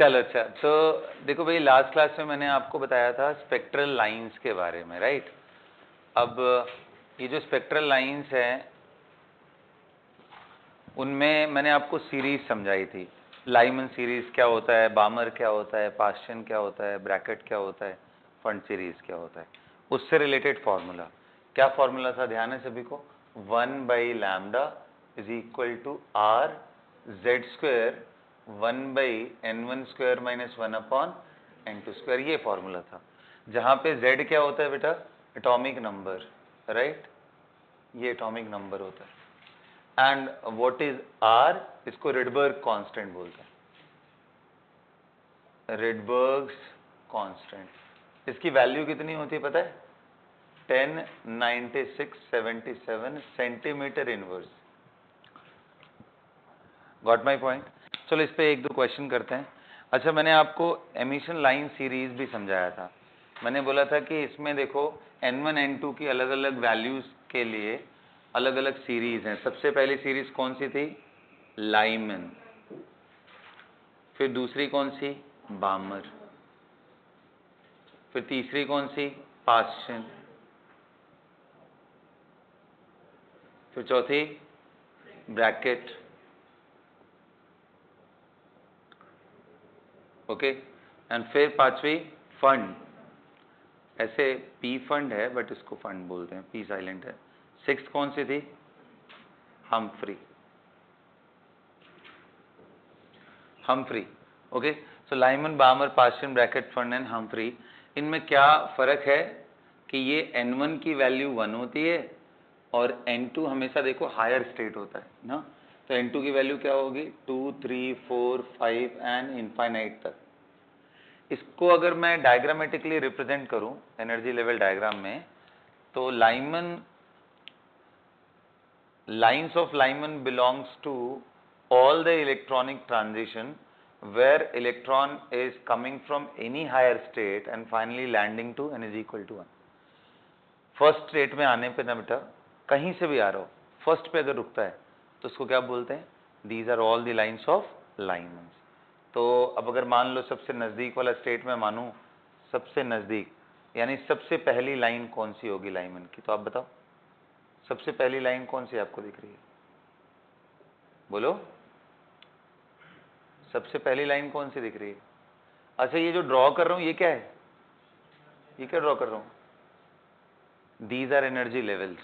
चलो अच्छा, तो देखो भाई लास्ट क्लास में मैंने आपको बताया था स्पेक्ट्रल लाइंस के बारे में, राइट। अब ये जो स्पेक्ट्रल लाइंस हैं उनमें मैंने आपको सीरीज समझाई थी। लाइमन सीरीज क्या होता है, बामर क्या होता है, पास्टियन क्या होता है, ब्रैकेट क्या होता है, फंड सीरीज क्या होता है, उससे रिलेटेड फॉर्मूला। क्या फॉर्मूला था, ध्यान है सभी को? 1/λ is equal to R Z square 1/n1² - 1/n2², ये फॉर्मूला था। जहां पे z क्या होता है बेटा? Atomic number, right. ये एटॉमिक नंबर होता है। And what is r? इसको रिडबर्ग कांस्टेंट बोलते हैं, रिडबर्ग्स कांस्टेंट। इसकी वैल्यू कितनी होती है पता है? 109677 centimetre inverse. Got my point? चलो इस पे एक दो क्वेश्चन करते हैं। अच्छा, मैंने आपको एमिशन लाइन सीरीज भी समझाया था। मैंने बोला था कि इसमें देखो n1 n2 की अलग अलग वैल्यूज के लिए अलग अलग सीरीज हैं। सबसे पहली सीरीज कौन सी थी? लाइमन। फिर दूसरी कौन सी? बामर। फिर तीसरी कौन सी? पास्टियन। फिर चौथी ब्रैकेट। ओके, एंड फिर पांचवी फंड। ऐसे पी फंड है बट इसको फंड बोलते हैं, पी साइलेंट है। सिक्स कौन सी थी? Humphrey. Humphrey, okay. So Lyman, Balmer, Paschen, Brackett, Pfund and Humphrey. इनमें क्या फर्क है कि ये n1 की वैल्यू 1 होती है और n2 हमेशा देखो हायर स्टेट होता है ना। तो n2 की वैल्यू क्या होगी? 2, 3, 4, 5 एंड इनफाइनाइट तक। इसको अगर मैं डायग्रामेटिकली रिप्रेजेंट करूं एनर्जी लेवल डायग्राम में, तो lines of Lyman belongs to all the electronic transition where electron is coming from any higher state and finally landing to n is equal to 1। First state में आने पे ना बेटा, कहीं से भी आ रहा हो, फर्स्ट पे अगर रुकता है तो उसको क्या बोलते हैं? These are all the lines of Lyman. तो अब अगर मान लो सबसे नजदीक वाला स्टेट में मानूं, सबसे नजदीक यानी सबसे पहली लाइन कौन सी होगी लाइमन की? तो आप बताओ, सबसे पहली लाइन कौन सी आपको दिख रही है? बोलो, सबसे पहली लाइन कौन सी दिख रही है? अच्छा, ये जो ड्रॉ कर रहा हूं ये क्या है? ये क्या ड्रॉ कर रहा हूं? These are energy levels.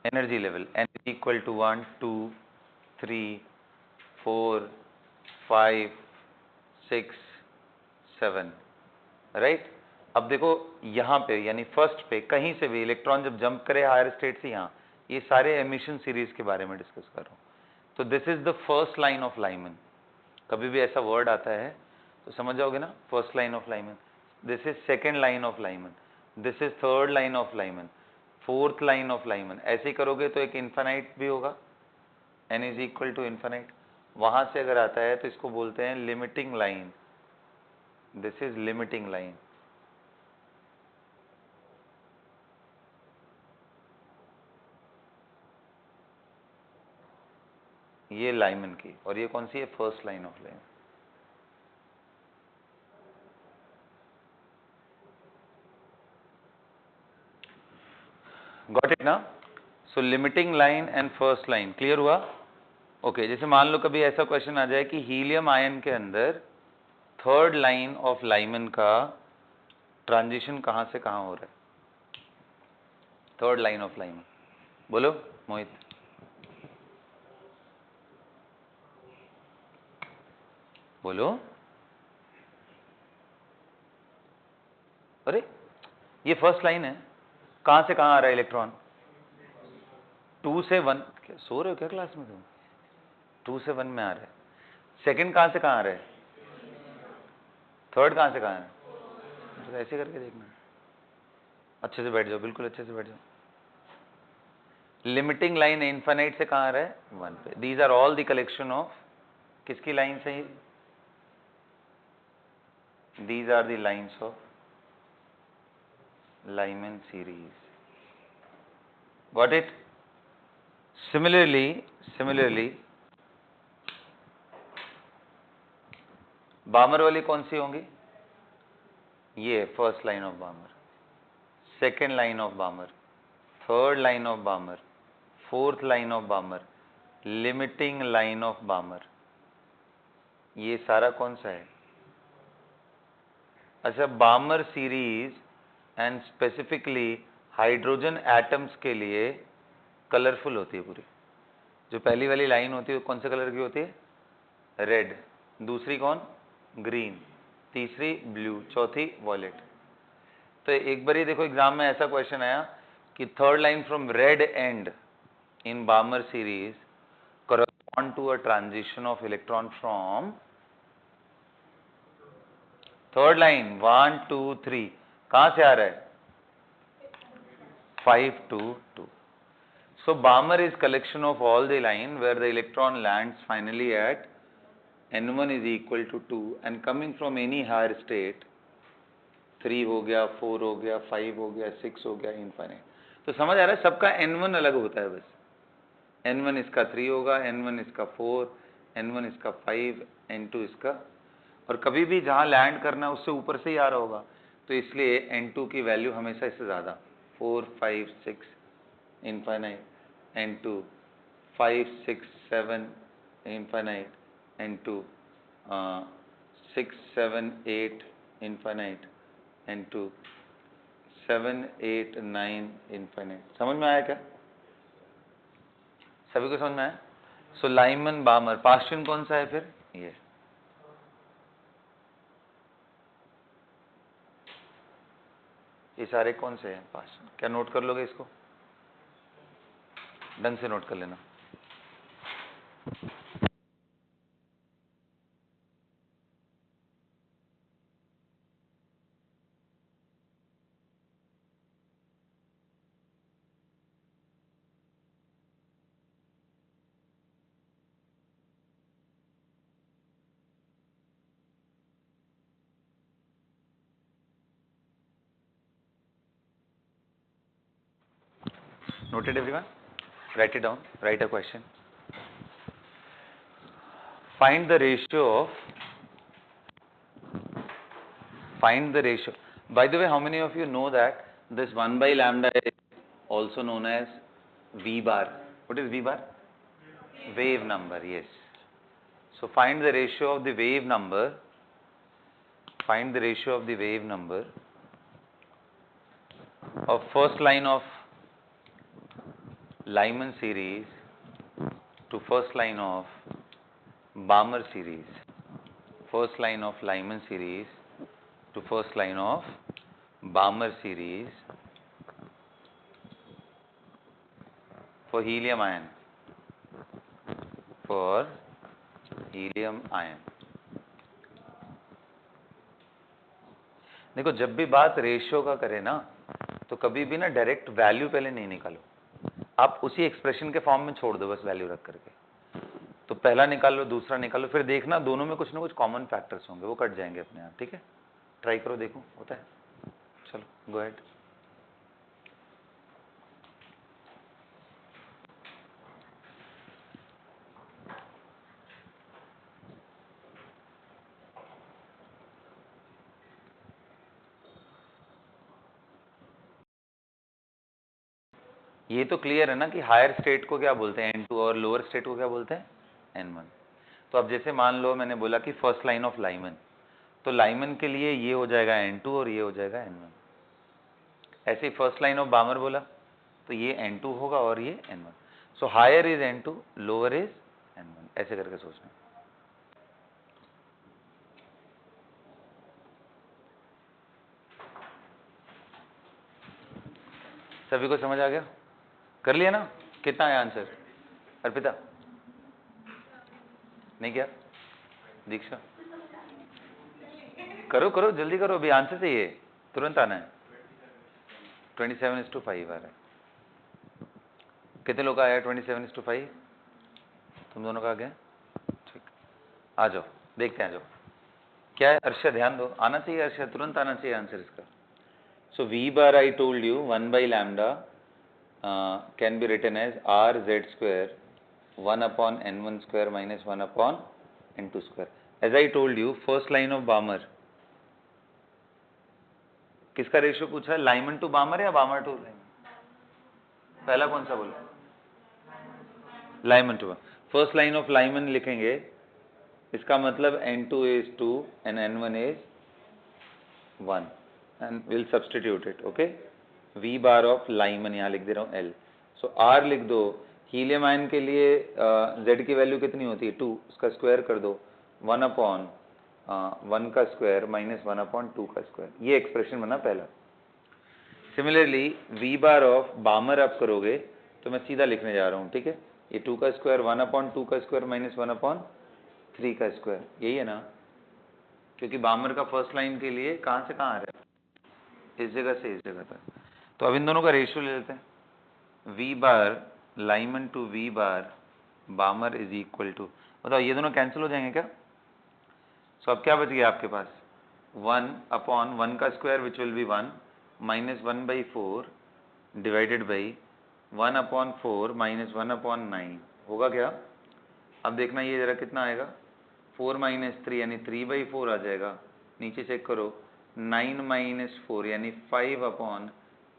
Energy level n is equal to 1, 2, 3, 4, 5, 6, 7, right. अब देखो यहां पे यानी फर्स्ट पे कहीं से भी इलेक्ट्रॉन जब जंप करे हायर स्टेट से यहां, ये सारे एमिशन सीरीज के बारे में डिस्कस कर रहा हूं। तो this is the first line of Lyman. कभी भी ऐसा वर्ड आता है तो समझ जाओगे ना, first line of Lyman. This is second line of Lyman, this is third line of Lyman, fourth line of Lyman. ऐसे ही करोगे तो एक इन्फानाइट भी होगा, n is equal to infinite. वहां से अगर आता है तो इसको बोलते हैं limiting line. This is limiting line. ये लाइमन की, और ये कौन सी है? First line of Lyman. Got it ना? So limiting line and first line clear हुआ? ओके, जैसे मान लो कभी ऐसा क्वेश्चन आ जाए कि हीलियम आयन के अंदर थर्ड लाइन ऑफ लाइमन का ट्रांजिशन कहां से कहां हो रहा है? थर्ड लाइन ऑफ लाइमन, बोलो मोहित। बोलो। अरे ये फर्स्ट लाइन है, कहां से कहां आ रहा है इलेक्ट्रॉन? 2 से 1। क्या सो रहे हो क्या क्लास में तुम? 2 से 1 में आ रहा है। सेकंड कहां से कहां आ रहा है? थर्ड कहां से कहां है? तो ऐसे करके देखना, अच्छे से बैठ जाओ, बिल्कुल अच्छे से बैठ जाओ। लिमिटिंग लाइन इनफाइनाइट से कहां आ रहा है? 1 पे। These are all the collection of किसकी लाइन से? These are the lines of Lyman series. Got it? Similarly, Balmer वाली कौन सी होंगी? ये first line of Balmer, second line of Balmer, third line of Balmer, fourth line of Balmer, limiting line of Balmer, ये सारा कौन सा है? अच्छा, Balmer series and specifically hydrogen atoms के लिए कलरफुल होती है पूरी। जो पहली वाली लाइन होती है वो कौन से कलर की होती है? रेड, दूसरी कौन? ग्रीन, तीसरी ब्लू, चौथी वॉयलेट। तो एक बार ये देखो एग्जाम में ऐसा क्वेश्चन आया कि third line from red and in बामर series correspond to a transition of electron from third line 1 2 3 कहां से आ रहा है? 5 to 2. So Balmer is collection of all the line where the electron lands finally at n1 is equal to 2 and coming from any higher state 3 हो गया, 4 हो गया, 5 हो गया, 6 हो गया, इनफाइनाइट। तो समझ आ रहा है सबका n1 अलग होता है, बस n1 इसका 3 होगा, n1 इसका 4, n1 इसका 5, n2 इसका, और कभी भी जहां लैंड करना है उससे ऊपर से ही आ रहा होगा, तो इसलिए n2 की वैल्यू हमेशा इससे ज्यादा 4 5 6 infinite, n2 5 6 7 infinite, n2 6 7 8 infinite, n2 7 8 9 infinite. समझ में आया क्या? सभी को समझ में आया? सो लाइमन बामर पास्टन कौन सा है फिर? ये सारे कौन से हैं पास्टन? क्या नोट कर लोगे इसको? ढंग से नोट कर लेना। Noted everyone? Write it down. Write a question. Find the ratio. By the way, how many of you know that this 1 by lambda is also known as V bar? What is V bar? Wave number, yes. So find the ratio of the wave number. Find the ratio of the wave number of first line of Lyman series to first line of Balmer series. First line of Lyman series to first line of Balmer series for helium ion. For helium ion. देखो जब भी बात ratio का करें ना, तो कभी भी ना डायरेक्ट वैल्यू पहले नहीं निकालो, आप उसी एक्सप्रेशन के फॉर्म में छोड़ दो बस वैल्यू रख करके। तो पहला निकाल लो, दूसरा निकालो, फिर देखना दोनों में कुछ ना कुछ कॉमन फैक्टर्स होंगे, वो कट जाएंगे अपने आप। ठीक है, ट्राई करो, देखो होता है। चलो गो अहेड। ये तो क्लियर है ना कि हायर स्टेट को क्या बोलते हैं n2 और लोअर स्टेट को क्या बोलते हैं n1। तो अब जैसे मान लो मैंने बोला कि फर्स्ट लाइन ऑफ लाइमन, तो लाइमन के लिए ये हो जाएगा n2 और ये हो जाएगा n1। ऐसे ही फर्स्ट लाइन ऑफ बामर बोला तो ये n2 होगा और ये n1। So higher is n2, lower is n1, ऐसे करके सोचना। सभी को समझ आ गया? कर लिया ना? कितना है आंसर? अर्पिता नहीं क्या? दीक्षा करो करो, जल्दी करो, अभी आंसर चाहिए, तुरंत आना है। 27:5 आ रहा है। कितने लोग का आया 27:5? तुम दोनों का आ गया? ठीक, आ जाओ देखते हैं, आ जाओ। क्या है अर्षा? ध्यान दो, आना चाहिए अर्षा, तुरंत आना चाहिए आंसर इसका। सो V bar I told you 1 by lambda can be written as R Z square 1 upon N1 square minus 1 upon N2 square. As I told you, first line of Balmer, किसका रेशियो पूछा है? Lyman to बामर या बामर to Lyman? पहला कौन सा बोला? Lyman to. First line of Lyman लिखेंगे, इसका मतलब N2 is 2 and N1 is 1 and we'll substitute it, okay? V bar of Lyman यहाँ लिख दे रहा हूँ L, so R लिख दो। हीलियम आयन के लिए Z की वैल्यू कितनी होती है? 2, उसका स्क्वायर कर दो, 1 अपॉन 1 का स्क्वायर माइनस 1 अपॉन 2 का स्क्वायर, ये एक्सप्रेशन बना पहला। सिमिलरली V बार ऑफ बामर आप करोगे तो मैं सीधा लिखने जा रहा हूँ, ठीक है? ये 2 का स्क्वायर 1 अपॉन 2 का स्क्वायर माइनस 1 अपॉन 3 का स्क्वायर, यही है ना? क्योंकि बामर का फर्स्ट लाइन के लिए कहाँ से कहाँ आ रहा है? इस जगह से इस जगह तक। तो अब इन दोनों का रेशियो ले लेते हैं। V bar Lyman to V bar Balmer is equal to, बताओ ये दोनों कैंसिल हो जाएंगे क्या? सो अब क्या बच गया आपके पास? 1 अपॉन 1 का square which will be 1 minus 1/4 divided by 1 upon 4 minus 1 upon 9 होगा क्या? अब देखना ये जरा कितना आएगा, 4 माइनस 3 यानी 3/4 आ जाएगा। नीचे चेक करो, 9 माइनस 4 यानी 5 अपॉन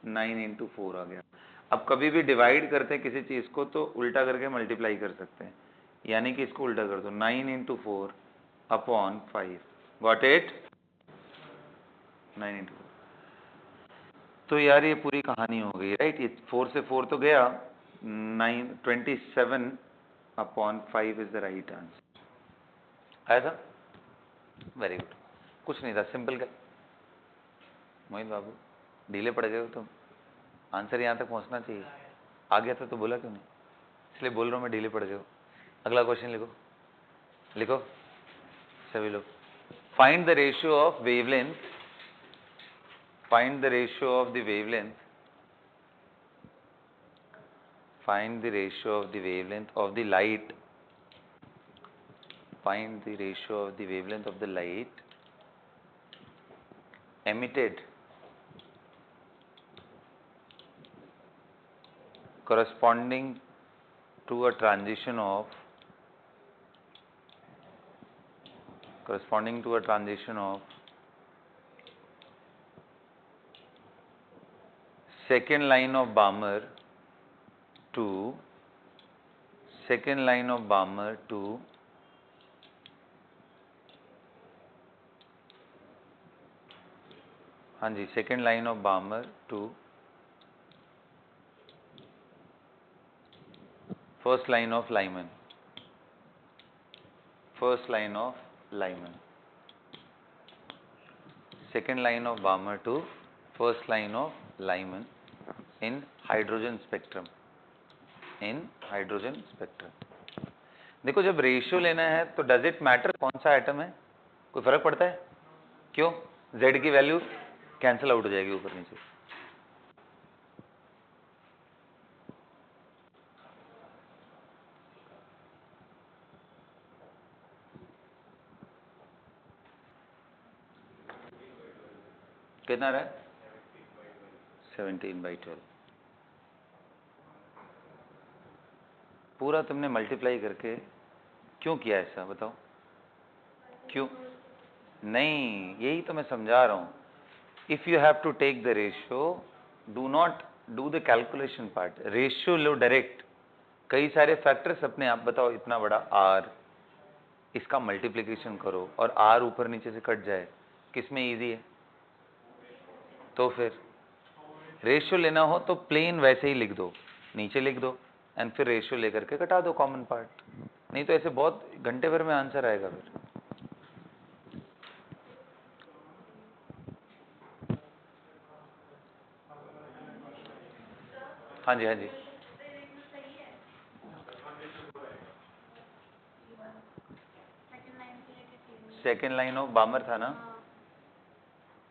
9 इंटू 4 आ गया। अब कभी भी डिवाइड करते हैं किसी चीज को तो उल्टा करके मल्टीप्लाई कर सकते हैं, यानी कि इसको उल्टा कर दो, 9 into 4 upon 5, got it? 9 into 4। तो यार ये पूरी कहानी हो गई, राइट? ये 4 से 4 तो गया, 27 upon 5 is the right answer. आया था? वेरी गुड, कुछ नहीं था, सिंपल। क्या मोहित बाबू ढीले पड़ गए हो तुम, आंसर यहाँ तक पहुँचना चाहिए, आ गया था तो बोला क्यों नहीं? इसलिए बोल रहा हूँ मैं, ढीले पड़ गए हो। अगला क्वेश्चन लिखो, लिखो सभी लोग। Find the ratio of wavelength, find the ratio of the wavelength, find the ratio of the wavelength of the light, find the ratio of the wavelength of the light emitted corresponding to a transition of second line of Balmer to second line of Balmer to हाँ जी, second line of Balmer to first line of Lyman, first line of Lyman, second line of Balmer to first line of Lyman in hydrogen spectrum, in hydrogen spectrum। देखो जब ratio लेना है तो does it matter कौन सा atom है? कोई फर्क पड़ता है? क्यों? Z की वैल्यू कैंसिल आउट हो जाएगी ऊपर नीचे। कितना रहा है? 17/12। पूरा तुमने मल्टीप्लाई करके क्यों किया ऐसा, बताओ क्यों? नहीं, यही तो मैं समझा रहा हूं। If you have to take the ratio, do not do the calculation part, ratio लो डायरेक्ट। कई सारे फैक्टर्स अपने आप बताओ, इतना बड़ा R, इसका मल्टीप्लिकेशन करो और R ऊपर नीचे से कट जाए, किसमें इजी है? तो फिर रेशियो लेना हो तो प्लेन वैसे ही लिख दो, नीचे लिख दो एंड फिर रेशियो लेकर के कटा दो कॉमन पार्ट, नहीं तो ऐसे बहुत घंटे भर में आंसर आएगा फिर। हाँ जी, हाँ जी, सेकेंड लाइन ऑफ बामर था ना,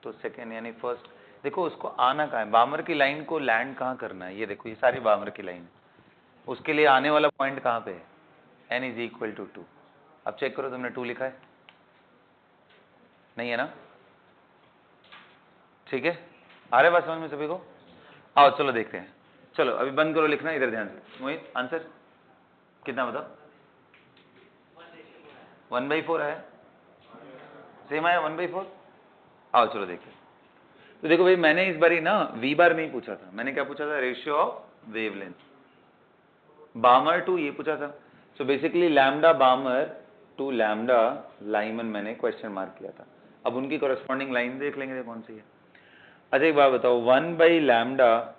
तो सेकेंड यानी फर्स्ट। देखो उसको आना कहाँ है, बामर की लाइन को लैंड कहाँ करना है? ये देखो, ये सारी बामर की लाइन, उसके लिए आने वाला पॉइंट कहाँ पे है? n is equal to 2। अब चेक करो, तुमने 2 लिखा है? नहीं है ना? ठीक है, आ रहा है बात समझ में सभी को? आओ चलो देखते हैं। चलो अभी बंद करो लिखना, इधर ध्यान से। मोहित आंसर कितना बताओ? 1/4 है। सेम आया 1/4। आओ चलो देखिए। तो देखो भाई मैंने इस बारी ना v बार नहीं पूछा था, मैंने क्या पूछा था, ratio of wavelength. Balmer to ये पूछा था। So basically lambda Balmer to lambda Lyman मैंने क्वेश्चन मार्क किया था। अब उनकी कॉरेस्पॉन्डिंग लाइन देख लेंगे कौन सी है। अच्छा एक बात बताओ, 1/λ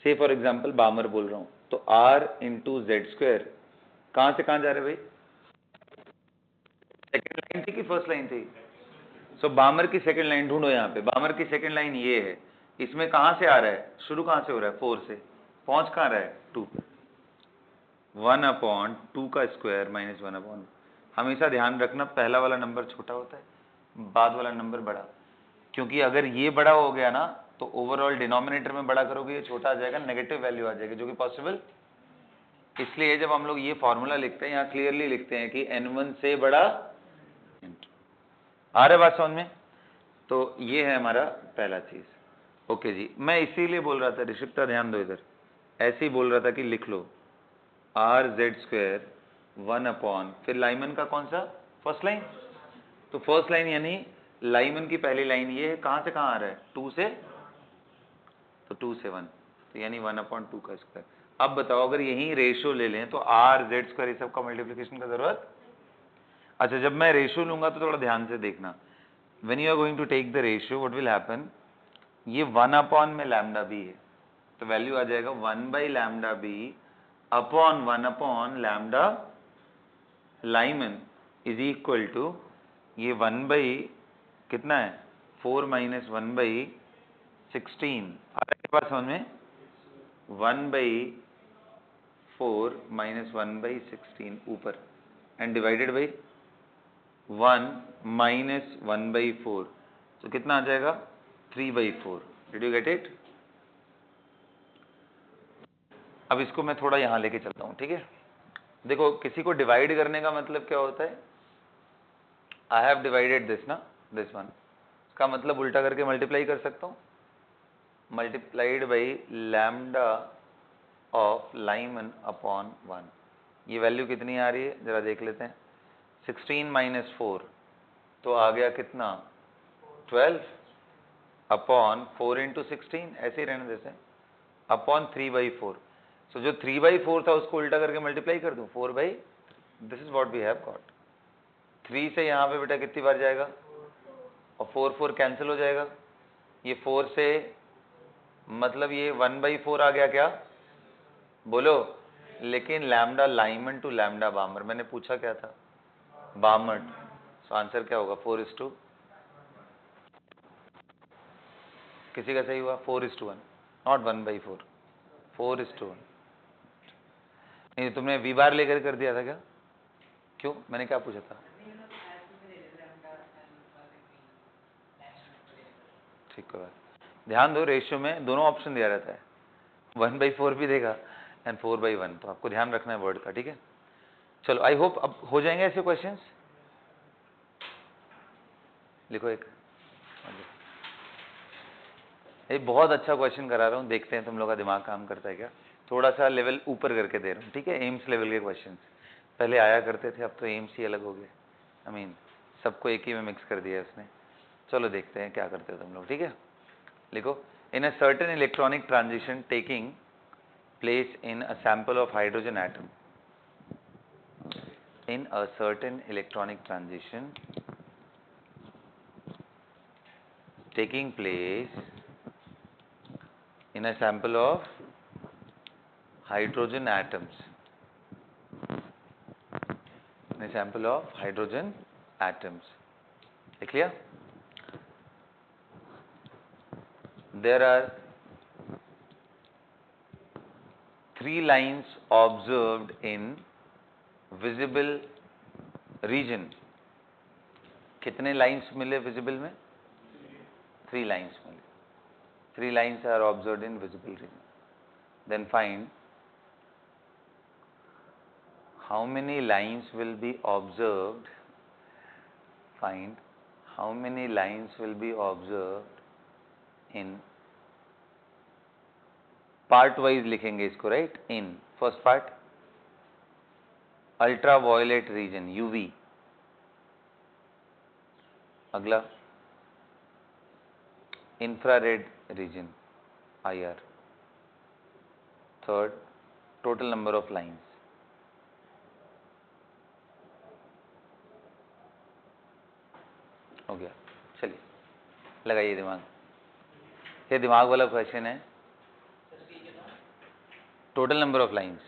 से फॉर एग्जाम्पल बामर बोल रहा हूं तो r इंटू जेड स्क्वायर कहां से कहां जा रहे भाई, सेकेंड लाइन थी कि फर्स्ट लाइन थी? सो बामर की सेकेंड लाइन ढूंढो यहाँ पे। बामर की सेकेंड लाइन ये है, इसमें कहां से आ रहा है, शुरू कहां से हो रहा है, 4 से, पहुंच कहां रहा है 2 पे। 1/2 का स्क्वायर माइनस 1/, हमेशा ध्यान रखना पहला वाला नंबर छोटा होता है, बाद वाला नंबर बड़ा, क्योंकि अगर ये बड़ा हो गया ना तो ओवरऑल डिनोमिनेटर में बड़ा करोगे ये छोटा आ जाएगा, नेगेटिव वैल्यू आ जाएगी, जो कि पॉसिबल। इसलिए जब हम लोग ये फॉर्मूला लिखते हैं यहाँ क्लियरली लिखते हैं कि n1 से बड़ा। आ रहा है बात समझ में? तो ये है हमारा पहला चीज। ओके जी, मैं इसीलिए बोल रहा था, ऋषिप्ता ध्यान दो इधर, ऐसे ही बोल रहा था कि लिख लो r z स्क्वायर 1/, फिर लाइमन का कौन सा, फर्स्ट लाइन। तो फर्स्ट लाइन यानी लाइमन की पहली लाइन ये है, कहां से कहां आ रहा है, 2 से, तो 2 से 1, तो यानी 1/2 का स्क्वायर। अब बताओ अगर यही रेशियो ले लें तो r z स्क्वायर ये सब का मल्टीप्लिकेशन का जरूरत। अच्छा जब मैं रेशियो लूंगा तो थोड़ा ध्यान से देखना, when you are going to take the ratio what will happen, ये 1/, में लैम्डा बी है तो वैल्यू आ जाएगा 1/λb upon 1/, lambda Lyman is equal to ये 1/ कितना है 4 माइनस 1/16। आ रहा है बात समझ में, 1/4 माइनस 1/16 ऊपर एंड डिवाइडेड बाई 1 माइनस 1/4, तो कितना आ जाएगा 3/4। Did you get it? अब इसको मैं थोड़ा यहां लेके चलता हूं, ठीक है। देखो किसी को डिवाइड करने का मतलब क्या होता है, आई हैव डिवाइडेड दिस ना, दिस वन, इसका मतलब उल्टा करके मल्टीप्लाई कर सकता हूं, multiplied by lambda of Lyman upon 1। ये वैल्यू कितनी आ रही है जरा देख लेते हैं, 16 माइनस 4 तो आ गया कितना 12 अपॉन 4 इंटू 16, ऐसे ही रहने देते हैं, अपॉन 3/4। सो जो 3/4 था उसको उल्टा करके मल्टीप्लाई कर दूं 4/, this is what we have got. 3 से यहाँ पे बेटा कितनी बार जाएगा, और 4 कैंसिल हो जाएगा, ये 4 से मतलब ये 1/4 आ गया क्या, बोलो। लेकिन लैम्डा लाइमन टू लैम्डा बामर, मैंने पूछा क्या था, बामर, सो आंसर क्या होगा 4:, किसी का सही हुआ 4:1, नॉट 1/4, 4:1। नहीं तुमने वी बार लेकर कर दिया था क्या, क्यों, मैंने क्या पूछा था, ठीक है। ध्यान दो रेशियो में दोनों ऑप्शन दिया रहता है, 1/4 भी देगा एंड 4/1, तो आपको ध्यान रखना है वर्ड का, ठीक है। चलो आई होप अब हो जाएंगे ऐसे क्वेश्चंस। लिखो एक बहुत अच्छा क्वेश्चन करा रहा हूँ, देखते हैं तुम लोग का दिमाग काम करता है क्या। थोड़ा सा लेवल ऊपर करके दे रहा हूँ, ठीक है, एम्स लेवल के क्वेश्चन पहले आया करते थे, अब तो एम्स ही अलग हो गए, आई मीन सबको एक ही में मिक्स कर दिया उसने। चलो देखते हैं क्या करते हो तुम लोग, ठीक है। लिखो, in a certain electronic transition taking place in a sample of hydrogen atom, in a certain electronic transition taking place in a sample of hydrogen atoms, in a sample of hydrogen atoms. Clear? There are 3 lines observed in visible region. कितने lines मिले visible में, 3 lines मिले, 3 lines are observed in visible region. Then find how many lines will be observed, find how many lines will be observed in, part wise लिखेंगे इसको, right. In first part ultraviolet region UV, अगला infrared region IR. Third total number of lines. हो गया. चलिए लगाइए दिमाग. ये दिमाग वाला क्वेश्चन है. Total number of lines.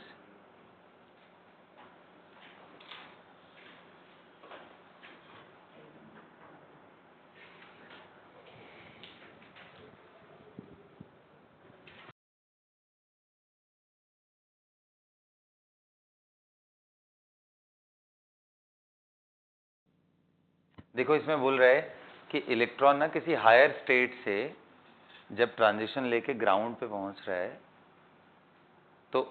देखो इसमें बोल रहा है कि इलेक्ट्रॉन ना किसी हायर स्टेट से जब ट्रांजिशन लेके ग्राउंड पे पहुंच रहा है तो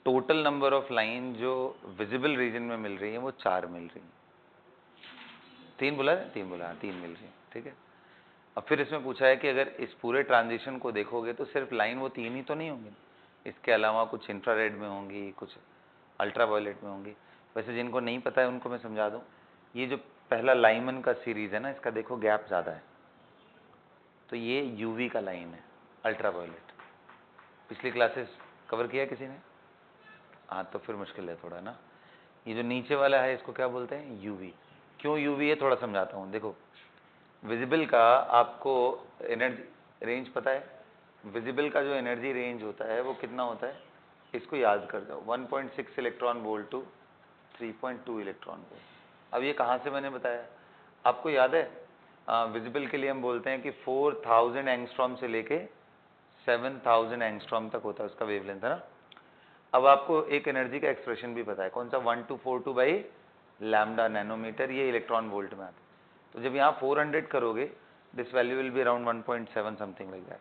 टोटल नंबर ऑफ लाइन जो विजिबल रीजन में मिल रही है वो 4 मिल रही है. 3 बोला है? 3 बोला. 3 मिल रही है. ठीक है. अब फिर इसमें पूछा है कि अगर इस पूरे ट्रांजिशन को देखोगे तो सिर्फ लाइन वो 3 ही तो नहीं होंगी, इसके अलावा कुछ इंफ्रारेड में होंगी, कुछ अल्ट्रावायलेट में होंगी. वैसे जिनको नहीं पता है उनको मैं समझा दूं. ये जो पहला लाइमन का सीरीज है ना, इसका देखो गैप ज़्यादा है, तो ये यूवी का लाइन है, अल्ट्रावायलेट. पिछली क्लासेस कवर किया किसी ने? हाँ, तो फिर मुश्किल है थोड़ा ना. ये जो नीचे वाला है इसको क्या बोलते हैं? यूवी. क्यों यूवी है थोड़ा समझाता हूँ. देखो विजिबल का आपको एनर्जी रेंज पता है? विजिबल का जो एनर्जी रेंज होता है वो कितना होता है? इसको याद कर जाओ. 1.6 electron volt to 3.2 electron volt. अब ये कहाँ से मैंने बताया? आपको याद है विजिबल के लिए हम बोलते हैं कि 4000 एंगस्ट्रॉम से लेके 7000 एंगस्ट्रॉम तक होता है उसका वेवलेंथ, है ना. अब आपको एक एनर्जी का एक्सप्रेशन भी पता है, कौन सा? 1242 बाई लैम्डा नैनोमीटर. ये इलेक्ट्रॉन वोल्ट में आता है. तो जब यहाँ 400 करोगे this value will be around 1.7 something like that.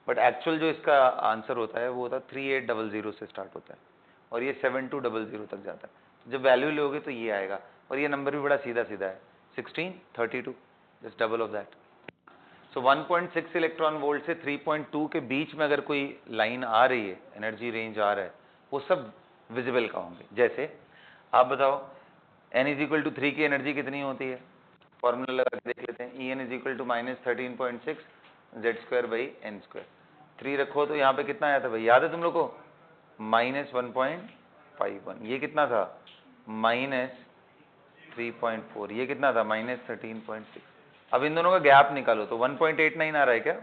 But actual जो इसका आंसर होता है वो होता है 3800 से स्टार्ट होता है और ये 7200 तक जाता है. तो जब वैल्यू लोगे तो ये आएगा. और ये नंबर भी बड़ा सीधा सीधा है, 1632, just double of that. So 1.6 electron volt से 3.2 के बीच में अगर कोई लाइन आ रही है, एनर्जी रेंज आ रहा है, वो सब विजिबल का होंगे. जैसे आप बताओ n इज इक्वल टू 3 की एनर्जी कितनी होती है? फॉर्मूला लगा के देख लेते हैं. E n is equal to -13.6 z² by n². 3 रखो तो यहाँ पे कितना आया था भाई, याद है तुम लोग को? -1.51. ये कितना था? -3.4. ये कितना था? -13.6. अब इन दोनों का गैप निकालो तो 1.89 आ रहा है क्या?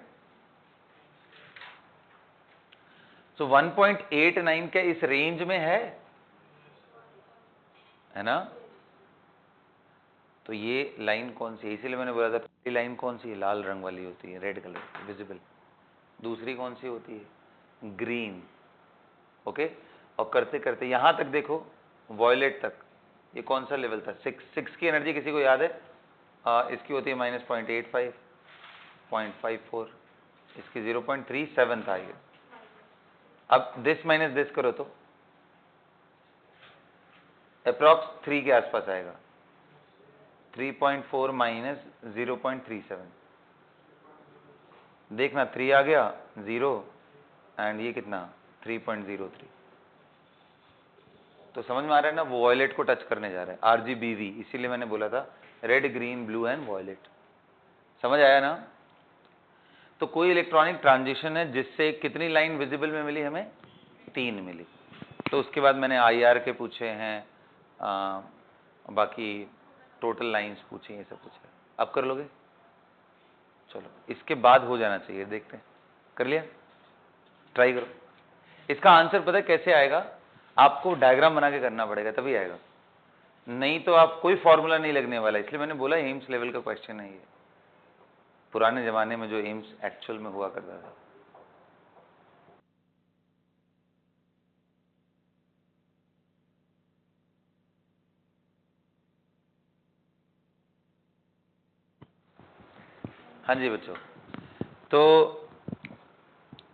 तो 1.89 क्या इस रेंज में है ना? तो ये लाइन कौन सी है? इसीलिए मैंने बोला था पहली लाइन कौन सी है? लाल रंग वाली होती है, रेड कलर की, विजिबल. दूसरी कौन सी होती है? ग्रीन. ओके. और करते करते यहां तक देखो, वॉयलेट तक. ये कौन सा लेवल था? 6 की एनर्जी किसी को याद है? इसकी होती है -0.85, 0.54, इसकी 0.37 था ये. अब दिस माइनस दिस करो तो अप्रॉक्स 3 के आसपास आएगा. 3.4 माइनस 0.37. देखना 3 आ गया, 0, एंड ये कितना? 3.03. तो समझ में आ रहा है ना, वो वॉयलेट को टच करने जा रहा है. RGBV, इसीलिए मैंने बोला था red, green, blue and violet. समझ आया ना? तो कोई इलेक्ट्रॉनिक ट्रांजिशन है जिससे कितनी लाइन विजिबल में मिली हमें? 3 मिली. तो उसके बाद मैंने IR के पूछे हैं, बाकी टोटल लाइंस पूछी, ये सब पूछा. अब कर लोगे? चलो इसके बाद हो जाना चाहिए, देखते हैं. कर लिया? ट्राई करो. इसका आंसर पता है कैसे आएगा? आपको डायग्राम बना के करना पड़ेगा तभी आएगा, नहीं तो आप कोई फॉर्मूला नहीं लगने वाला. इसलिए मैंने बोला एम्स लेवल का क्वेश्चन है ये, पुराने जमाने में जो एम्स एक्चुअल में हुआ करता था. हाँ जी बच्चों, तो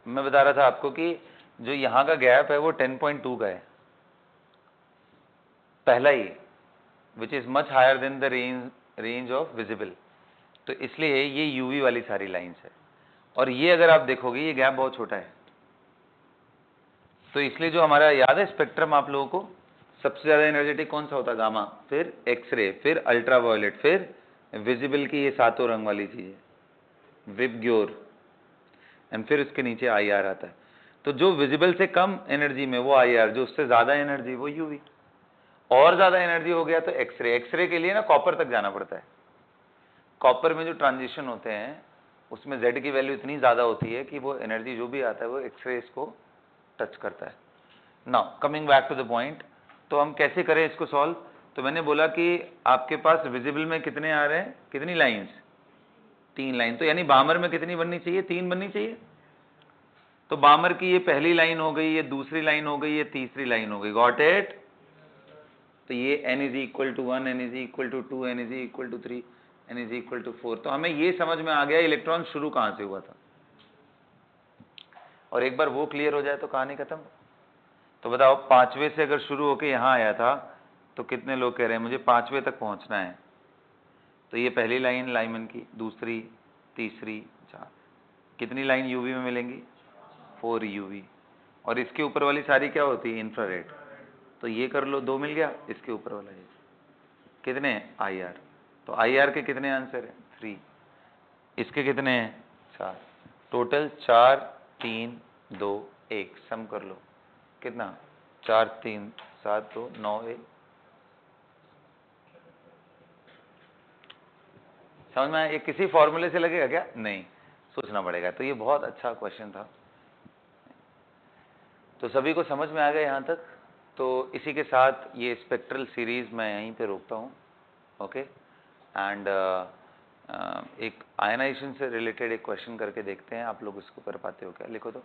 मैं बता रहा था आपको कि जो यहाँ का गैप है वो 10.2 का है, पहला ही, which is much higher than the range of visible. तो इसलिए ये यूवी वाली सारी लाइंस है. और ये अगर आप देखोगे ये गैप बहुत छोटा है. तो इसलिए जो हमारा याद है स्पेक्ट्रम आप लोगों को, सबसे ज्यादा एनर्जेटिक कौन सा होता है? गामा, फिर एक्सरे, फिर अल्ट्रावायलेट, फिर विजिबल की ये सातों रंग वाली चीज है, विबग्योर, एंड फिर उसके नीचे आई आर आता है। तो जो विजिबल से कम एनर्जी में वो आई आर, जो उससे ज्यादा एनर्जी वो यूवी, और ज्यादा एनर्जी हो गया तो एक्सरे। एक्सरे के लिए ना कॉपर तक जाना पड़ता है। कॉपर में जो ट्रांजिशन होते हैं उसमें जेड की वैल्यू इतनी ज्यादा होती है कि वो एनर्जी जो भी आता है वो एक्सरे को टच करता है। Now coming back to the point, तो हम कैसे करें इसको सॉल्व? तो मैंने बोला कि आपके पास विजिबल में कितने आ रहे हैं, कितनी लाइंस? 3 लाइन। तो यानी बामर में कितनी बननी चाहिए? 3 बननी चाहिए। तो बामर की ये पहली लाइन हो गई, ये दूसरी लाइन हो गई, ये तीसरी लाइन हो गई। Got it? तो ये n is equal to 1, n is equal to 2, n is equal to 3, n is equal to 4। तो हमें ये समझ में आ गया इलेक्ट्रॉन शुरू कहां से हुआ था, और एक बार वो क्लियर हो जाए तो कहानी खत्म। तो बताओ 5वें से अगर शुरू होके यहां आया था तो कितने लोग कह रहे हैं मुझे 5वें तक पहुंचना है? तो ये पहली लाइन लाइमन की, दूसरी, तीसरी, 4। कितनी लाइन यूवी में मिलेंगी? 4 यूवी। और इसके ऊपर वाली सारी क्या होती है? इंफ्रारेड। तो ये कर लो, 2 मिल गया। इसके ऊपर वाला ये कितने? I R. तो आई आर के कितने आंसर है? 3। इसके कितने हैं? 4। टोटल 4, 3, 2, 1। सम कर लो कितना? 4, 3, 7, 2, 9, 1। समझ में आया? ये किसी फॉर्मूले से लगेगा क्या? नहीं, सोचना पड़ेगा। तो ये बहुत अच्छा क्वेश्चन था। तो सभी को समझ में आ गया यहां तक? तो इसी के साथ ये स्पेक्ट्रल सीरीज मैं यहीं पे रोकता हूं। ओके, एंड एक आयनाइजेशन से रिलेटेड एक क्वेश्चन करके देखते हैं, आप लोग इसको कर पाते हो क्या? लिखो तो,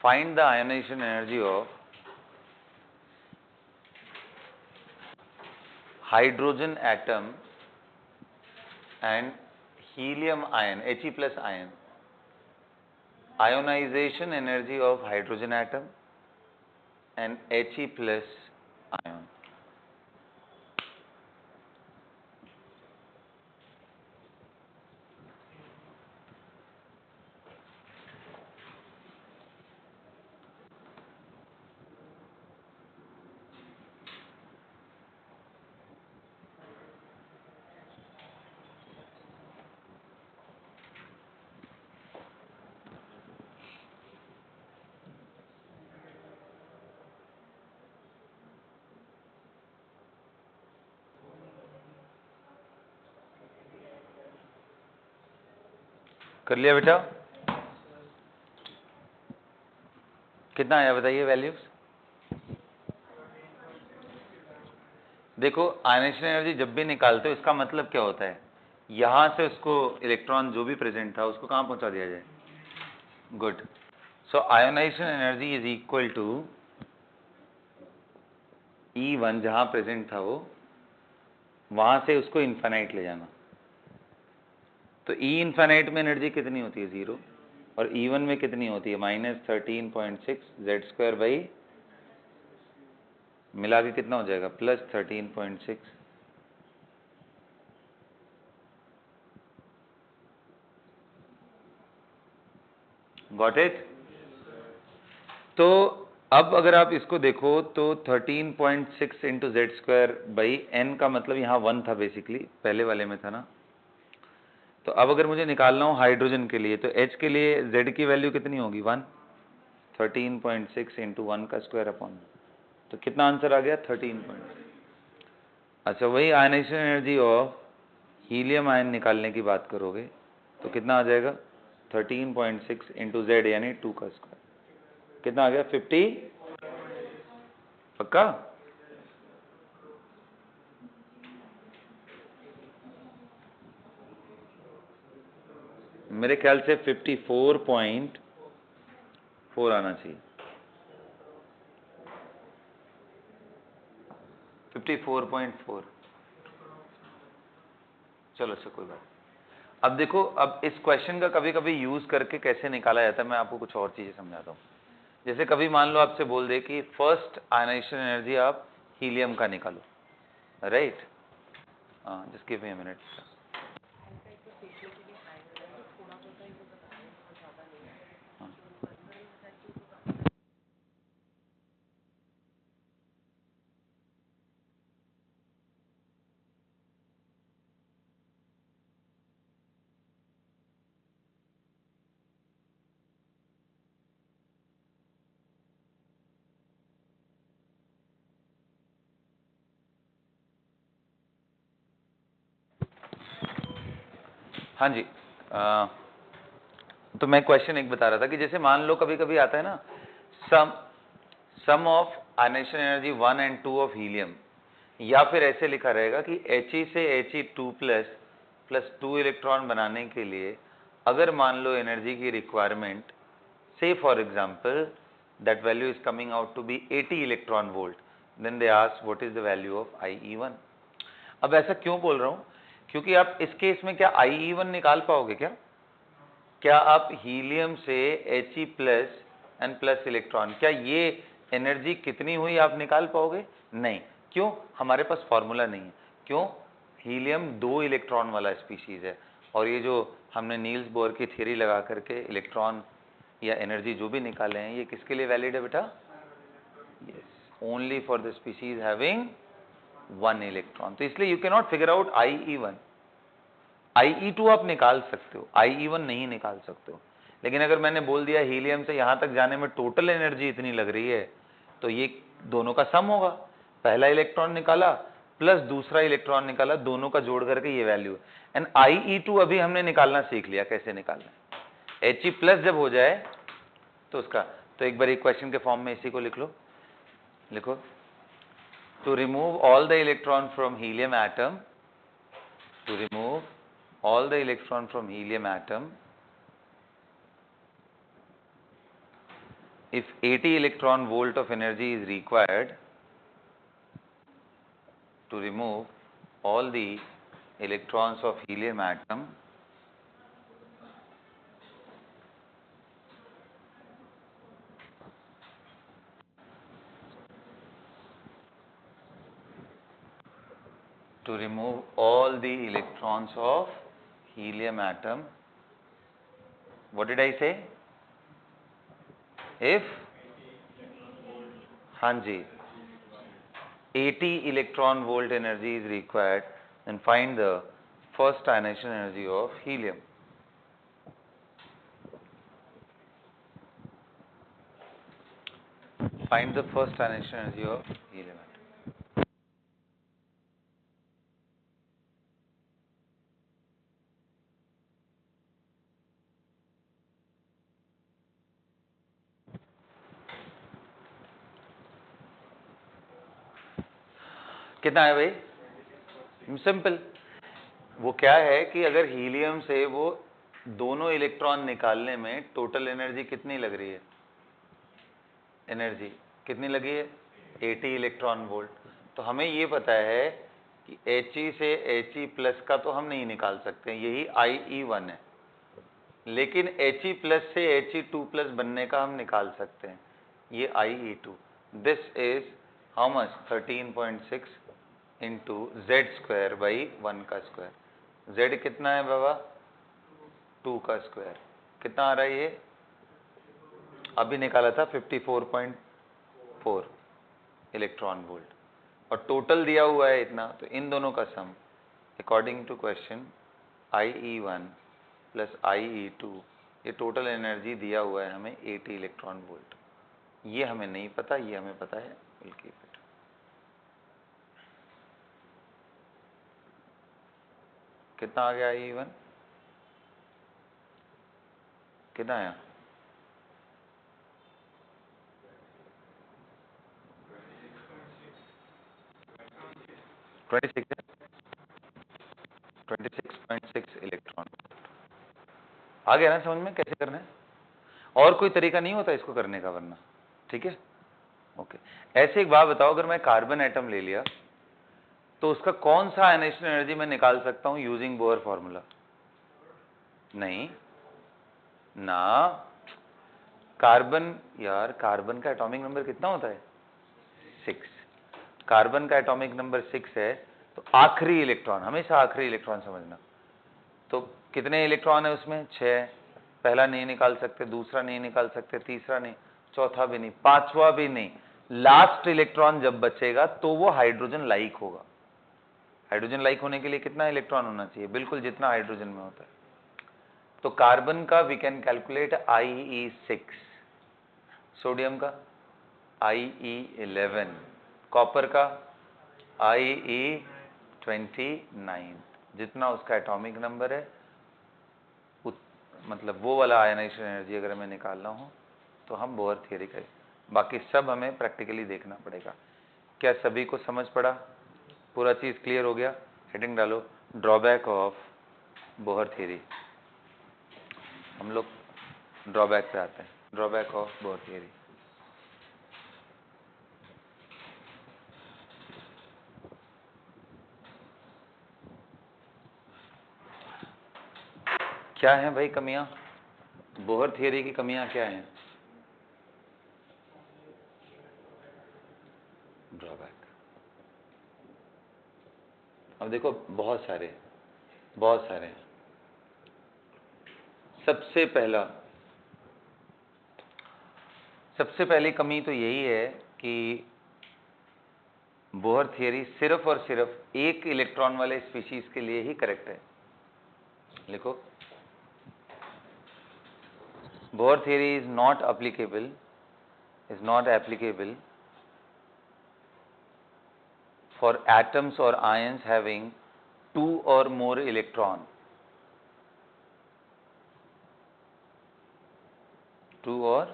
find the ionization energy of hydrogen atom and helium ion, He+ ion. Ionization energy of hydrogen atom and He+ ion. कर लिया बेटा? कितना आया बताइए वैल्यूज? देखो, आयनाइजेशन एनर्जी जब भी निकालते हो इसका मतलब क्या होता है? यहां से उसको इलेक्ट्रॉन जो भी प्रेजेंट था उसको कहां पहुंचा दिया जाए? Good. So ionization energy is equal to E1, जहां प्रेजेंट था वो, वहां से उसको इन्फाइनाइट ले जाना। तो E इन्फाइनाइट में एनर्जी कितनी होती है? 0। और E1 में कितनी होती है? -13.6 Z² बाई, मिला के कितना हो जाएगा? +13.6। Got it? तो अब अगर आप इसको देखो तो 13.6 इंटू Z² बाई n का मतलब यहाँ 1 था बेसिकली, पहले वाले में था ना। तो अब अगर मुझे निकालना हो हाइड्रोजन के लिए, तो H के लिए Z की वैल्यू कितनी होगी? 1। 13.6 इंटू 1 का स्क्वायर अपॉन, तो कितना आंसर आ गया? 13.6। अच्छा, वही ionization energy of helium ion निकालने की बात करोगे तो कितना आ जाएगा? 13.6 इंटू Z यानी 2 का स्क्वायर। कितना आ गया? 50। पक्का? मेरे ख्याल से 54.4 आना चाहिए। 54.4। चलो अच्छा, कोई बात। अब देखो, अब इस क्वेश्चन का कभी कभी यूज करके कैसे निकाला जाता है, मैं आपको कुछ और चीजें समझाता हूँ। जैसे कभी मान लो आपसे बोल दे कि फर्स्ट आयनाइजेशन एनर्जी आप हीलियम का निकालो, right? Just give me a minute. हाँ जी, तो मैं क्वेश्चन एक बता रहा था कि जैसे मान लो कभी कभी आता है ना, sum of ionisation energy 1 and 2 of helium, या फिर ऐसे लिखा रहेगा कि He से He2 प्लस 2 इलेक्ट्रॉन बनाने के लिए अगर मान लो एनर्जी की requirement, say for example that value is coming out to be 80 electron volt, then they ask what is the value of IE1। अब ऐसा क्यों बोल रहा हूं, क्योंकि आप इस केस में क्या IE1 निकाल पाओगे क्या आप हीलियम से He plus and plus electron, क्या ये एनर्जी कितनी हुई आप निकाल पाओगे? नहीं। क्यों? हमारे पास फॉर्मूला नहीं है। क्यों? हीलियम 2 इलेक्ट्रॉन वाला स्पीशीज है, और ये जो हमने नील्स बोर की थ्योरी लगा करके इलेक्ट्रॉन या एनर्जी जो भी निकाले हैं, ये किसके लिए वैलिड है बेटा? Yes, only for the species having 1 electron. तो इसलिए you can not figure out IE1। IE2 आप निकाल सकते हो, IE1 नहीं निकाल सकते हो। लेकिन अगर मैंने बोल दिया हीलियम से यहां तक जाने में टोटल एनर्जी इतनी लग रही है, तो ये दोनों का सम होगा, पहला इलेक्ट्रॉन निकाला प्लस दूसरा इलेक्ट्रॉन निकाला, दोनों का जोड़ करके ये वैल्यू है। एंड IE2 अभी हमने निकालना सीख लिया कैसे निकालना है। He प्लस जब हो जाए तो उसका, तो एक बार क्वेश्चन के फॉर्म में इसी को लिख लो, लिखो, to remove all the electron from helium atom, to remove all the electron from helium atom, if 80 electron volt of energy is required to remove all the electrons of helium atom, to remove all the electrons of helium atom, what did I say? If, हाँ जी, 80 electron volt energy is required, then find the first ionization energy of helium. Find the first ionization energy of helium atom. कितना है भाई? Simple, वो क्या है कि अगर helium से वो दोनों इलेक्ट्रॉन निकालने में टोटल एनर्जी कितनी लग रही है, एनर्जी कितनी लगी है? 80 इलेक्ट्रॉन वोल्ट। तो हमें ये पता है कि He से He प्लस का तो हम नहीं निकाल सकते, यही IE1 है, लेकिन He प्लस से He2 प्लस बनने का हम निकाल सकते हैं, ये IE2। This is how much? 13.6 into Z square by 1 का स्क्वायर। Z कितना है बाबा? 2 का स्क्वायर। कितना आ रहा है ये? अभी निकाला था 54.4 इलेक्ट्रॉन वोल्ट, और टोटल दिया हुआ है इतना, तो इन दोनों का sum according to question IE1 plus IE2, ये टोटल एनर्जी दिया हुआ है हमें 80 इलेक्ट्रॉन वोल्ट। ये हमें नहीं पता, ये हमें पता है, बल्कि कितना आ गया IE1? कितना आया? 26.6 इलेक्ट्रॉन। आ गया ना समझ में कैसे करना है? और कोई तरीका नहीं होता इसको करने का वरना, ठीक है? ओके। ऐसे एक बात बताओ, अगर मैं कार्बन एटम ले लिया तो उसका कौन सा आयनेशन एनर्जी मैं निकाल सकता हूं यूजिंग बोर फॉर्मूला? नहीं ना, कार्बन, यार कार्बन का एटॉमिक नंबर कितना होता है? 6। कार्बन का एटॉमिक नंबर 6 है, तो आखिरी इलेक्ट्रॉन, हमेशा आखिरी इलेक्ट्रॉन समझना। तो कितने इलेक्ट्रॉन है उसमें? 6। पहला नहीं निकाल सकते, दूसरा नहीं निकाल सकते, तीसरा नहीं, चौथा भी नहीं, पांचवा भी नहीं। लास्ट इलेक्ट्रॉन जब बचेगा तो वो हाइड्रोजन लाइक होगा। हाइड्रोजन लाइक होने के लिए कितना इलेक्ट्रॉन होना चाहिए? बिल्कुल जितना हाइड्रोजन में होता है। तो कार्बन का we can calculate IE6, sodium का IE11, कॉपर का IE29, जितना उसका एटॉमिक नंबर है मतलब वो वाला आयनाइजेशन एनर्जी अगर हमें निकालना हो तो हम बोहर थियरी करें, बाकी सब हमें प्रैक्टिकली देखना पड़ेगा। क्या सभी को समझ पड़ा? पूरा चीज़ क्लियर हो गया? हेडिंग डालो, ड्रॉबैक ऑफ बोहर थियरी। हम लोग ड्रॉबैक पे आते हैं, ड्रॉबैक ऑफ बोहर थियरी। क्या है भाई कमियां? बोहर थियरी की कमियां क्या हैं? ड्रॉबैक, अब देखो बहुत सारे सबसे पहली कमी तो यही है कि बोहर थियरी सिर्फ और सिर्फ एक इलेक्ट्रॉन वाले स्पीशीज के लिए ही करेक्ट है। लिखो, Bohr theory is not applicable for atoms or ions having 2 or more electron. 2 or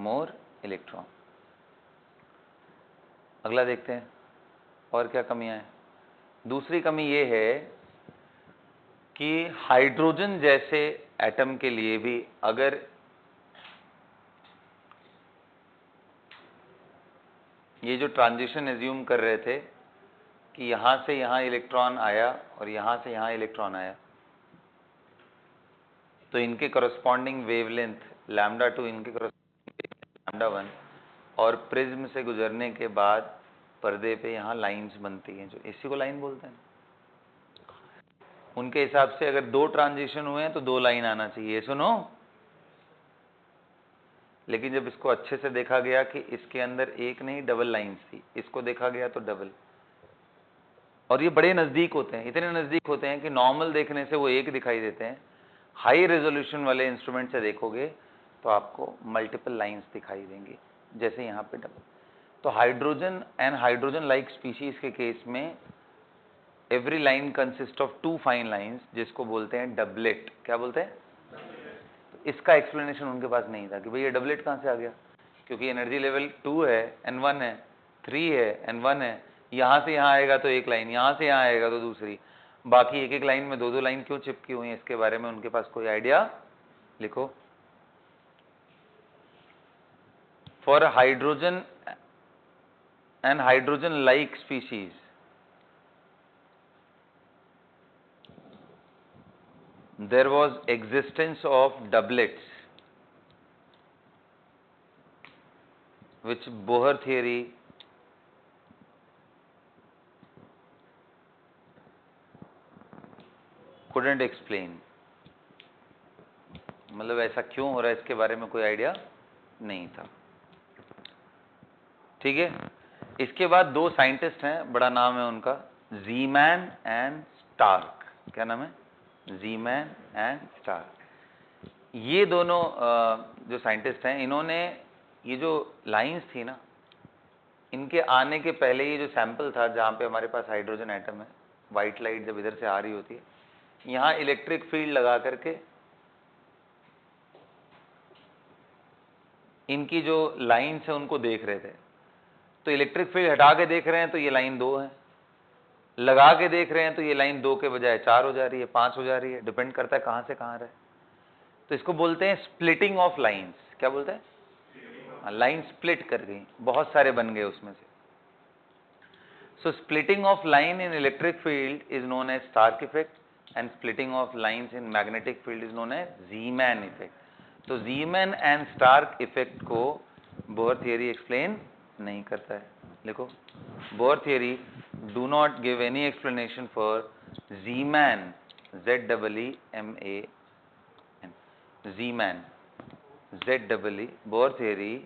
more electron। अगला देखते हैं और क्या कमियां हैं। दूसरी कमी ये है कि हाइड्रोजन जैसे एटम के लिए भी अगर ये जो ट्रांजिशन एज्यूम कर रहे थे कि यहां से यहां इलेक्ट्रॉन आया और यहां से यहां इलेक्ट्रॉन आया, तो इनके करस्पॉन्डिंग वेवलेंथ λ2 इनके करस्पॉन्डिंग λ1, और प्रिज्म से गुजरने के बाद पर्दे पे यहाँ लाइंस बनती हैं, जो इसी को लाइन बोलते हैं। उनके हिसाब से अगर 2 ट्रांजिशन हुए हैं तो 2 लाइन आना चाहिए, सुनो। लेकिन जब इसको अच्छे से देखा गया कि इसके अंदर एक नहीं डबल लाइंस थी, इसको देखा गया तो डबल, और ये बड़े नजदीक होते हैं, इतने नजदीक होते हैं कि नॉर्मल देखने से वो एक दिखाई देते हैं। हाई रेजोल्यूशन वाले इंस्ट्रूमेंट से देखोगे तो आपको मल्टीपल लाइंस दिखाई देंगी, जैसे यहाँ पे डबल। तो hydrogen and hydrogen like species के केस में every line consist of 2 fine lines, जिसको बोलते हैं डबलेट। क्या बोलते हैं? तो इसका एक्सप्लेनेशन उनके पास नहीं था कि भाई ये डबलेट कहाँ से आ गया, क्योंकि एनर्जी लेवल 2 है एंड 1 है, 3 है एंड 1 है, यहाँ से यहाँ आएगा तो एक लाइन, यहाँ से यहाँ आएगा तो दूसरी, बाकी एक एक लाइन में 2-2 लाइन क्यों चिपकी हुई है, इसके बारे में उनके पास कोई आइडिया। लिखो, for hydrogen and hydrogen like species there was existence of doublets which Bohr theory couldn't explain। मतलब ऐसा क्यों हो रहा है इसके बारे में कोई आइडिया नहीं था। ठीक है, इसके बाद 2 साइंटिस्ट हैं, बड़ा नाम है उनका, ज़ीमैन एंड स्टार्क। क्या नाम है? ज़ीमैन एंड स्टार्क। ये दोनों जो साइंटिस्ट हैं, इन्होंने ये जो लाइंस थी ना, इनके आने के पहले ये जो सैंपल था जहाँ पे हमारे पास हाइड्रोजन एटम है, वाइट लाइट जब इधर से आ रही होती है, यहाँ इलेक्ट्रिक फील्ड लगा करके इनकी जो लाइंस है उनको देख रहे थे। तो इलेक्ट्रिक फील्ड हटा के देख रहे हैं तो ये लाइन 2 है, लगा के देख रहे हैं तो ये लाइन 2 के बजाय 4 हो जा रही है, 5 हो जा रही है, डिपेंड करता है कहां से कहां रहे। तो इसको बोलते हैं स्प्लिटिंग ऑफ लाइंस। क्या बोलते हैं? लाइन स्प्लिट कर गई, बहुत सारे बन गए उसमें से। So splitting of line in electric field is known as Stark effect and splitting of lines in magnetic field is known as Zeeman effect. तो ज़ीमैन एंड स्टार्क इफेक्ट को बोहर थियरी एक्सप्लेन नहीं करता है। देखो, Bohr theory do not give any explanation for Zeeman, Z-E-E-M-A-N, Zeeman, Z-E-E, Bohr theory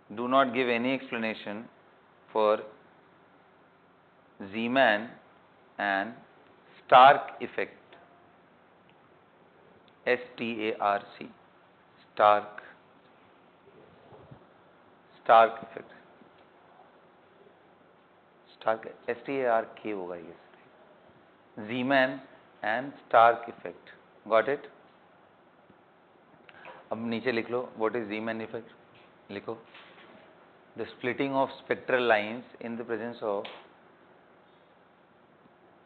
do not give any explanation for Zeeman and Stark effect, S-T-A-R-C, Stark effect, Stark, STARK होगा ये। Zeeman and Stark effect. Got it? अब नीचे लिख लो, what is Zeeman effect? लिखो, the splitting of spectral lines in the presence of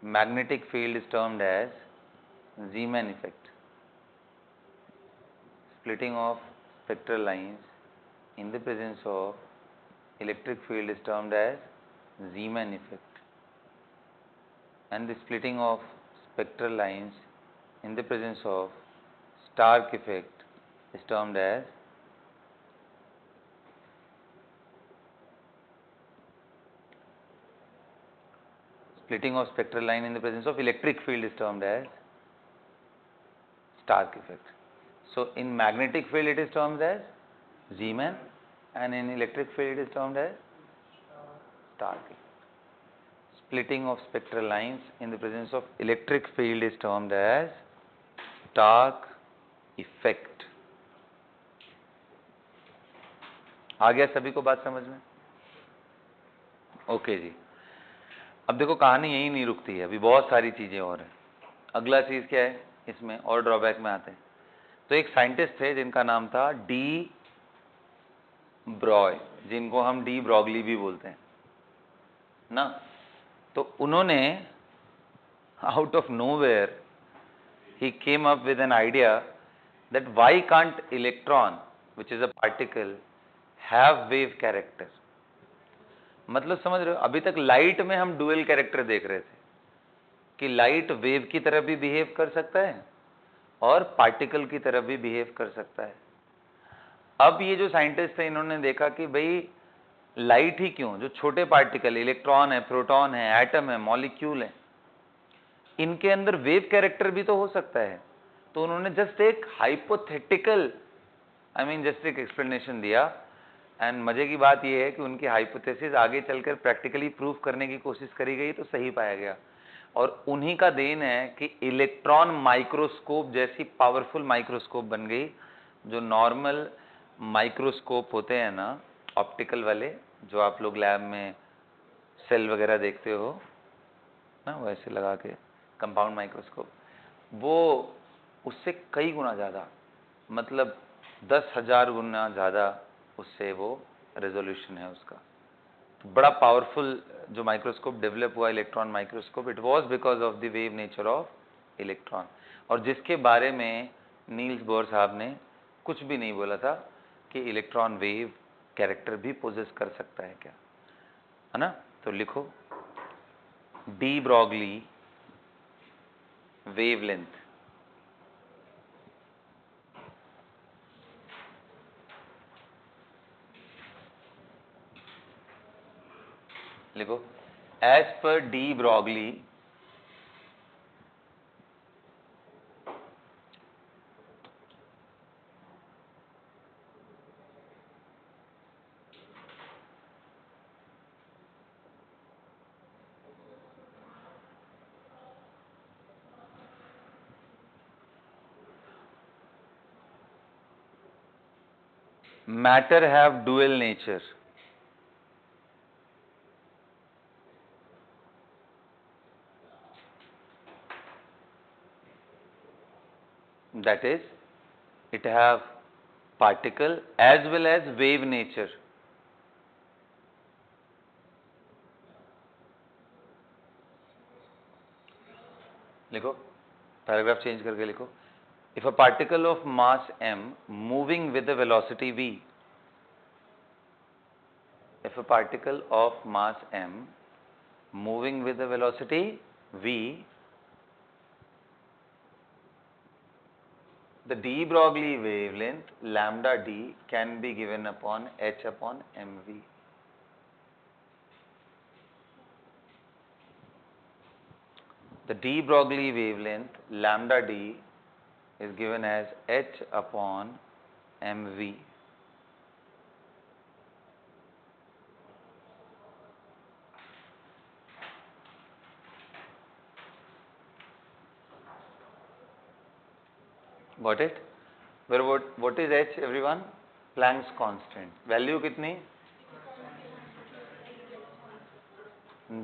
magnetic field is termed as Zeeman effect. Splitting of spectral lines in the presence of electric field is termed as Zeeman effect. And the splitting of spectral lines in the presence of Stark effect is termed as splitting of spectral line in the presence of electric field is termed as Stark effect. So in magnetic field it is termed as Zeeman, and in electric field it is termed as Stark effect. Splitting of spectral lines in the presence of electric field is termed as Stark effect. आ गया सभी को बात समझ में? Okay जी। अब देखो कहानी यही नहीं रुकती है, अभी बहुत सारी चीजें और हैं। अगला चीज क्या है इसमें, और ड्रॉबैक में आते हैं। तो एक साइंटिस्ट थे जिनका नाम था डी ब्रॉय, जिनको हम डी ब्रॉगली भी बोलते हैं ना। तो उन्होंने out of nowhere he came up with an idea that why can't electron, which is a particle, have wave character? मतलब समझ रहे हो, अभी तक लाइट में हम डुअल कैरेक्टर देख रहे थे कि लाइट वेव की तरह भी बिहेव कर सकता है और पार्टिकल की तरह भी बिहेव कर सकता है। अब ये जो साइंटिस्ट थे इन्होंने देखा कि भाई लाइट ही क्यों, जो छोटे पार्टिकल इलेक्ट्रॉन है, प्रोटॉन है, एटम है, मॉलिक्यूल है, इनके अंदर वेव कैरेक्टर भी तो हो सकता है। तो उन्होंने जस्ट एक हाइपोथेटिकल जस्ट एक एक्सप्लेनेशन दिया। एंड मजे की बात यह है कि उनकी हाइपोथेसिस आगे चलकर प्रैक्टिकली प्रूव करने की कोशिश करी गई तो सही पाया गया। और उन्हीं का देन है कि इलेक्ट्रॉन माइक्रोस्कोप जैसी पावरफुल माइक्रोस्कोप बन गई। जो नॉर्मल माइक्रोस्कोप होते हैं ना, ऑप्टिकल वाले, जो आप लोग लैब में सेल वगैरह देखते हो ना, वैसे लगा के कंपाउंड माइक्रोस्कोप, वो उससे कई गुना ज़्यादा, मतलब 10,000 गुना ज़्यादा उससे वो रेजोल्यूशन है उसका। तो बड़ा पावरफुल जो माइक्रोस्कोप डेवलप हुआ electron microscope, it was because of the wave nature of electron, और जिसके बारे में नील्स बोर साहब ने कुछ भी नहीं बोला था कि इलेक्ट्रॉन वेव कैरेक्टर भी पोजेस कर सकता है क्या, है ना। तो लिखो, डी ब्रॉगली वेवलेंथ, लिखो, एज पर de Broglie matter have dual nature, that is it have particle as well as wave nature. लिखो, पैराग्राफ चेंज करके लिखो, if a particle of mass m moving with a velocity v, if a particle of mass m moving with a velocity v, the de Broglie wavelength lambda d can be given upon h upon mv. The de Broglie wavelength lambda d is given as h upon mv. Got it? Where what is h everyone? Planck's constant. Value कितनी?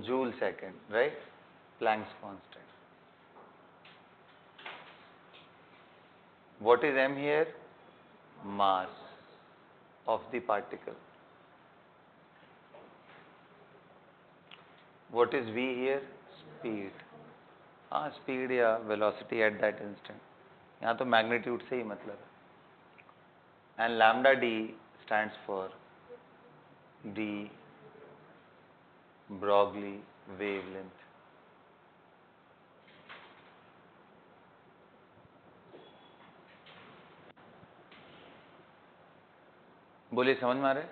Joule second, right? Planck's constant. What is m here? Mass of the particle. What is v here? Speed. हाँ, speed या velocity at that instant. यहाँ तो magnitude से ही मतलब है. And lambda D stands for D Broglie wavelength. बोलिए, समझ में आ रहा है?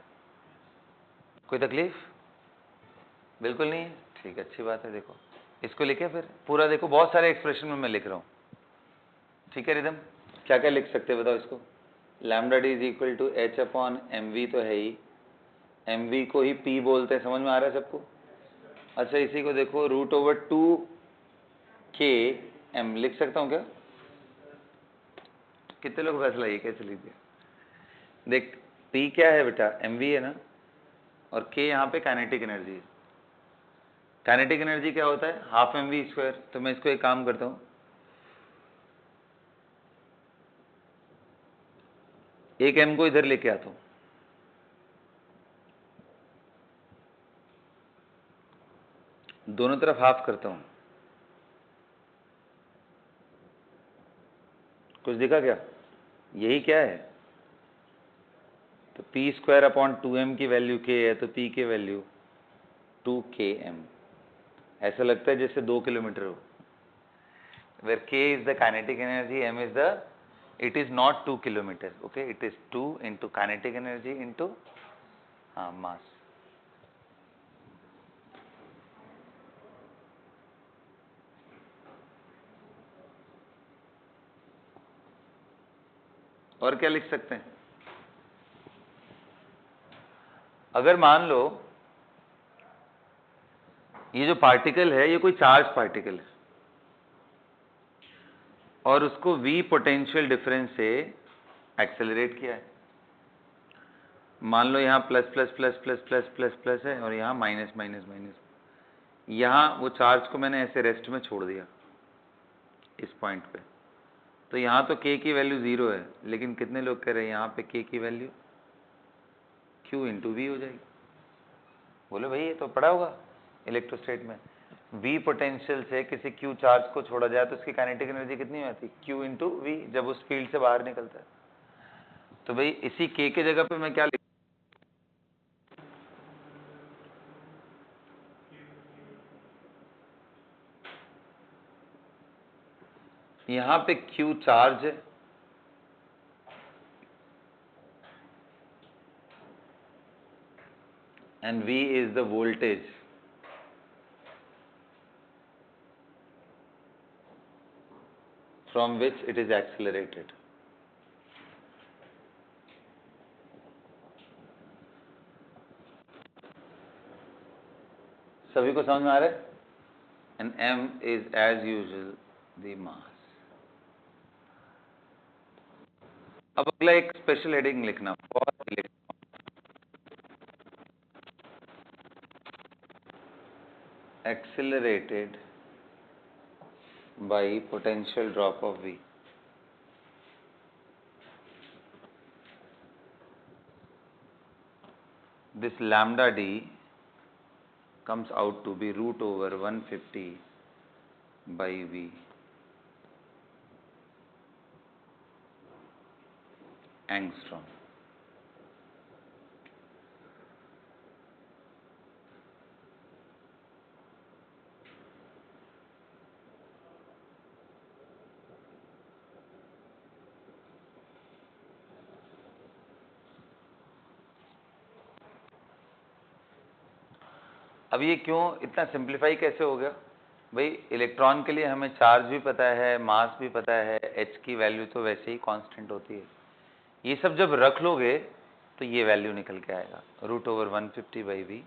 कोई तकलीफ? बिल्कुल नहीं है. ठीक है, अच्छी बात है. देखो इसको लिखे फिर पूरा. देखो बहुत सारे एक्सप्रेशन में मैं लिख रहा हूँ. ठीक है रिदम, क्या क्या लिख सकते हैं बताओ इसको. Lambda d is equal to h upon m v तो है ही. एम वी को ही पी बोलते हैं. समझ में आ रहा है सबको? अच्छा, इसी को देखो रूट ओवर 2 के एम लिख सकता हूँ क्या? कितने लोग फैसला ये कैसे लीजिए. देख पी क्या है बेटा? एम वी है ना, और के यहाँ पे काइनेटिक एनर्जी है. काइनेटिक एनर्जी क्या होता है? Half m v square. तो मैं इसको एक काम करता हूँ, एक एम को इधर लेके आता हूँ. दोनों तरफ हाफ करता हूँ. कुछ दिखा क्या? यही क्या है? तो पी स्क्वायर अपॉन 2m की वैल्यू k है, तो p की वैल्यू 2km. ऐसा लगता है जैसे 2 किलोमीटर हो. where k is the kinetic energy, m is the, it is not 2 kilometer. Okay, it is 2 into kinetic energy into mass. और क्या लिख सकते हैं? अगर मान लो ये जो पार्टिकल है ये कोई चार्ज पार्टिकल है और उसको v पोटेंशियल डिफरेंस से एक्सेलरेट किया है. मान लो यहाँ plus plus plus plus plus plus plus है और यहाँ माइनस माइनस माइनस. यहाँ वो चार्ज को मैंने ऐसे रेस्ट में छोड़ दिया इस पॉइंट पे. तो यहाँ तो k की वैल्यू 0 है, लेकिन कितने लोग कह रहे हैं यहाँ पे k की वैल्यू q इंटू वी हो जाएगी. बोलो भाई, ये तो पढ़ा होगा इलेक्ट्रोस्टेट में. v पोटेंशियल से किसी q चार्ज को छोड़ा जाए तो उसकी काइनेटिक एनर्जी कितनी होती है? q इंटू वी, जब उस फील्ड से बाहर निकलता है. तो भाई इसी k के जगह पे मैं क्या लिख, यहाँ पे q चार्ज है and v is the voltage from which it is accelerated. सभी को समझ में आ रहा है? And m is as usual the mass. अब अगला एक स्पेशल हेडिंग लिखना for accelerated by potential drop of v. This lambda d comes out to be root over 150 by v angstrom. अब ये क्यों इतना सिंप्लीफाई कैसे हो गया भाई? इलेक्ट्रॉन के लिए हमें चार्ज भी पता है, मास भी पता है, h की वैल्यू तो वैसे ही कांस्टेंट होती है. ये सब जब रख लोगे तो ये वैल्यू निकल के आएगा root over 150 by v.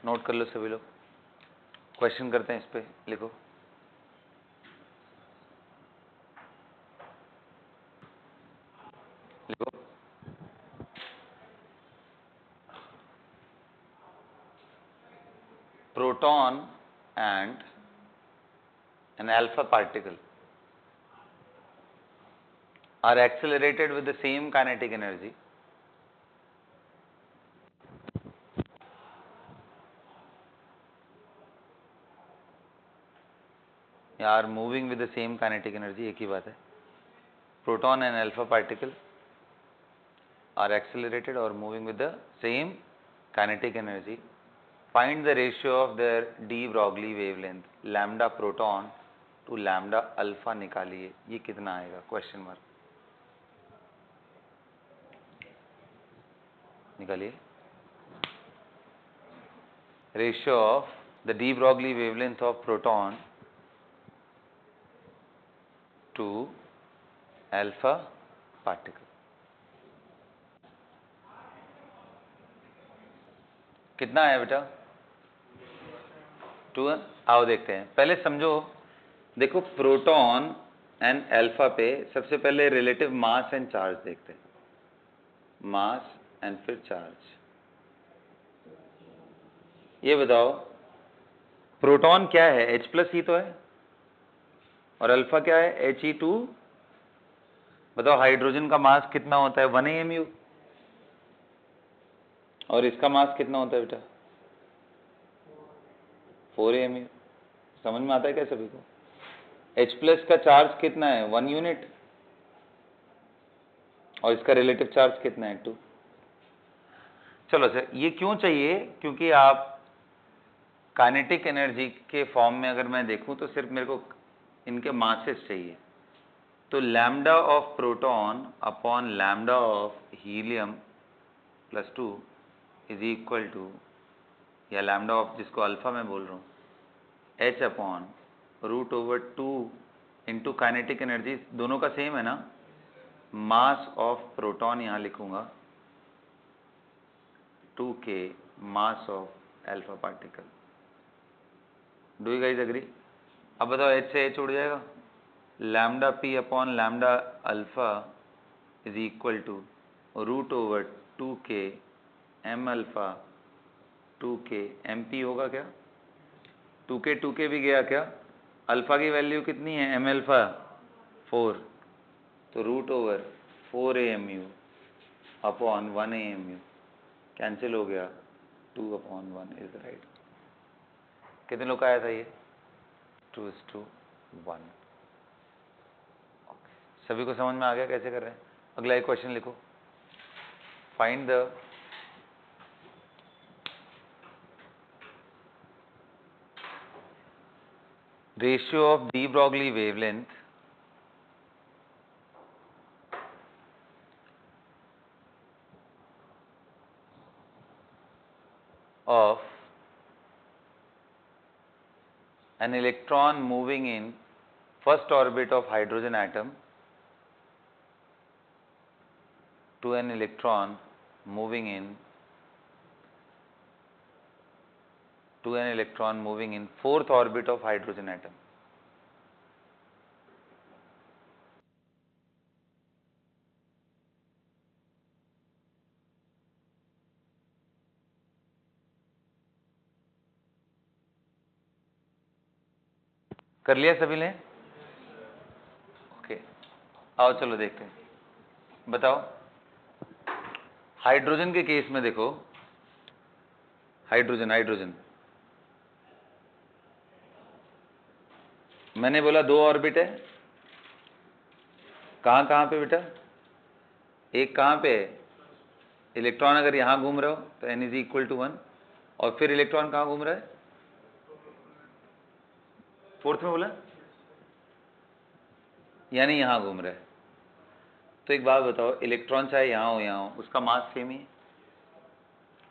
Note कर लो सभी लोग. क्वेश्चन करते हैं इस पे, लिखो. लिखो. Proton and an alpha particle are accelerated with the same kinetic energy are moving with the same kinetic energy, एक ही बात है. Proton and alpha particle are accelerated or moving with the same kinetic energy. Find the ratio of their de Broglie wavelength lambda proton to lambda alpha निकालिए. ये कितना आएगा? Question mark. निकालिए. Ratio of the de Broglie wavelength of proton to alpha particle. कितना है बेटा? 2. आओ देखते हैं. पहले समझो, देखो प्रोटॉन एंड अल्फा पे सबसे पहले रिलेटिव मास एंड चार्ज देखते हैं. मास एंड फिर चार्ज. ये बताओ प्रोटॉन क्या है? H+ ही तो है. और अल्फा क्या है? He2. बताओ हाइड्रोजन का मास कितना होता है? 1 AMU. और इसका मास कितना होता है बेटा? 4 AMU. समझ में आता है क्या सभी को? H+ का चार्ज कितना है? 1 यूनिट. और इसका रिलेटिव चार्ज कितना है? 2. चलो सर, ये क्यों चाहिए? क्योंकि आप काइनेटिक एनर्जी के फॉर्म में अगर मैं देखूं तो सिर्फ मेरे को इनके मासेस चाहिए. तो lambda of proton upon lambda of helium +2 is equal to, या लैम्डा ऑफ जिसको अल्फा मैं बोल रहा हूँ, H/√/2 इंटू काइनेटिक एनर्जी. दोनों का सेम है ना. मास ऑफ प्रोटॉन यहां लिखूंगा 2K mass of alpha particle. Do you guys agree? अब बताओ H से H उड़ जाएगा. Lambda P upon lambda alpha is equal to √2K m alpha 2K MP होगा क्या? 2K भी गया क्या? अल्फा की वैल्यू कितनी है? m alpha 4. तो √4 AMU अपॉन 1 AMU कैंसिल हो गया. 2/1 इज राइट. कितने लोग का आया था ये? 2:1. सभी को समझ में आ गया कैसे कर रहे हैं? अगला एक क्वेश्चन लिखो. Find the ratio of de Broglie wavelength of an electron moving in first orbit of hydrogen atom to an electron moving in fourth orbit of hydrogen atom. कर लिया सभी ने? ओके. आओ चलो देखते हैं. बताओ हाइड्रोजन के केस में देखो, हाइड्रोजन मैंने बोला 2 ऑर्बिट है. कहां पे बेटा? एक कहां पे है? इलेक्ट्रॉन अगर यहां घूम रहे हो तो n इज इक्वल टू 1. और फिर इलेक्ट्रॉन कहां घूम रहा है? फोर्थ में बोला, यानी यहां घूम रहा है. तो एक बात बताओ, इलेक्ट्रॉन चाहे यहां हो उसका मास सेम ही.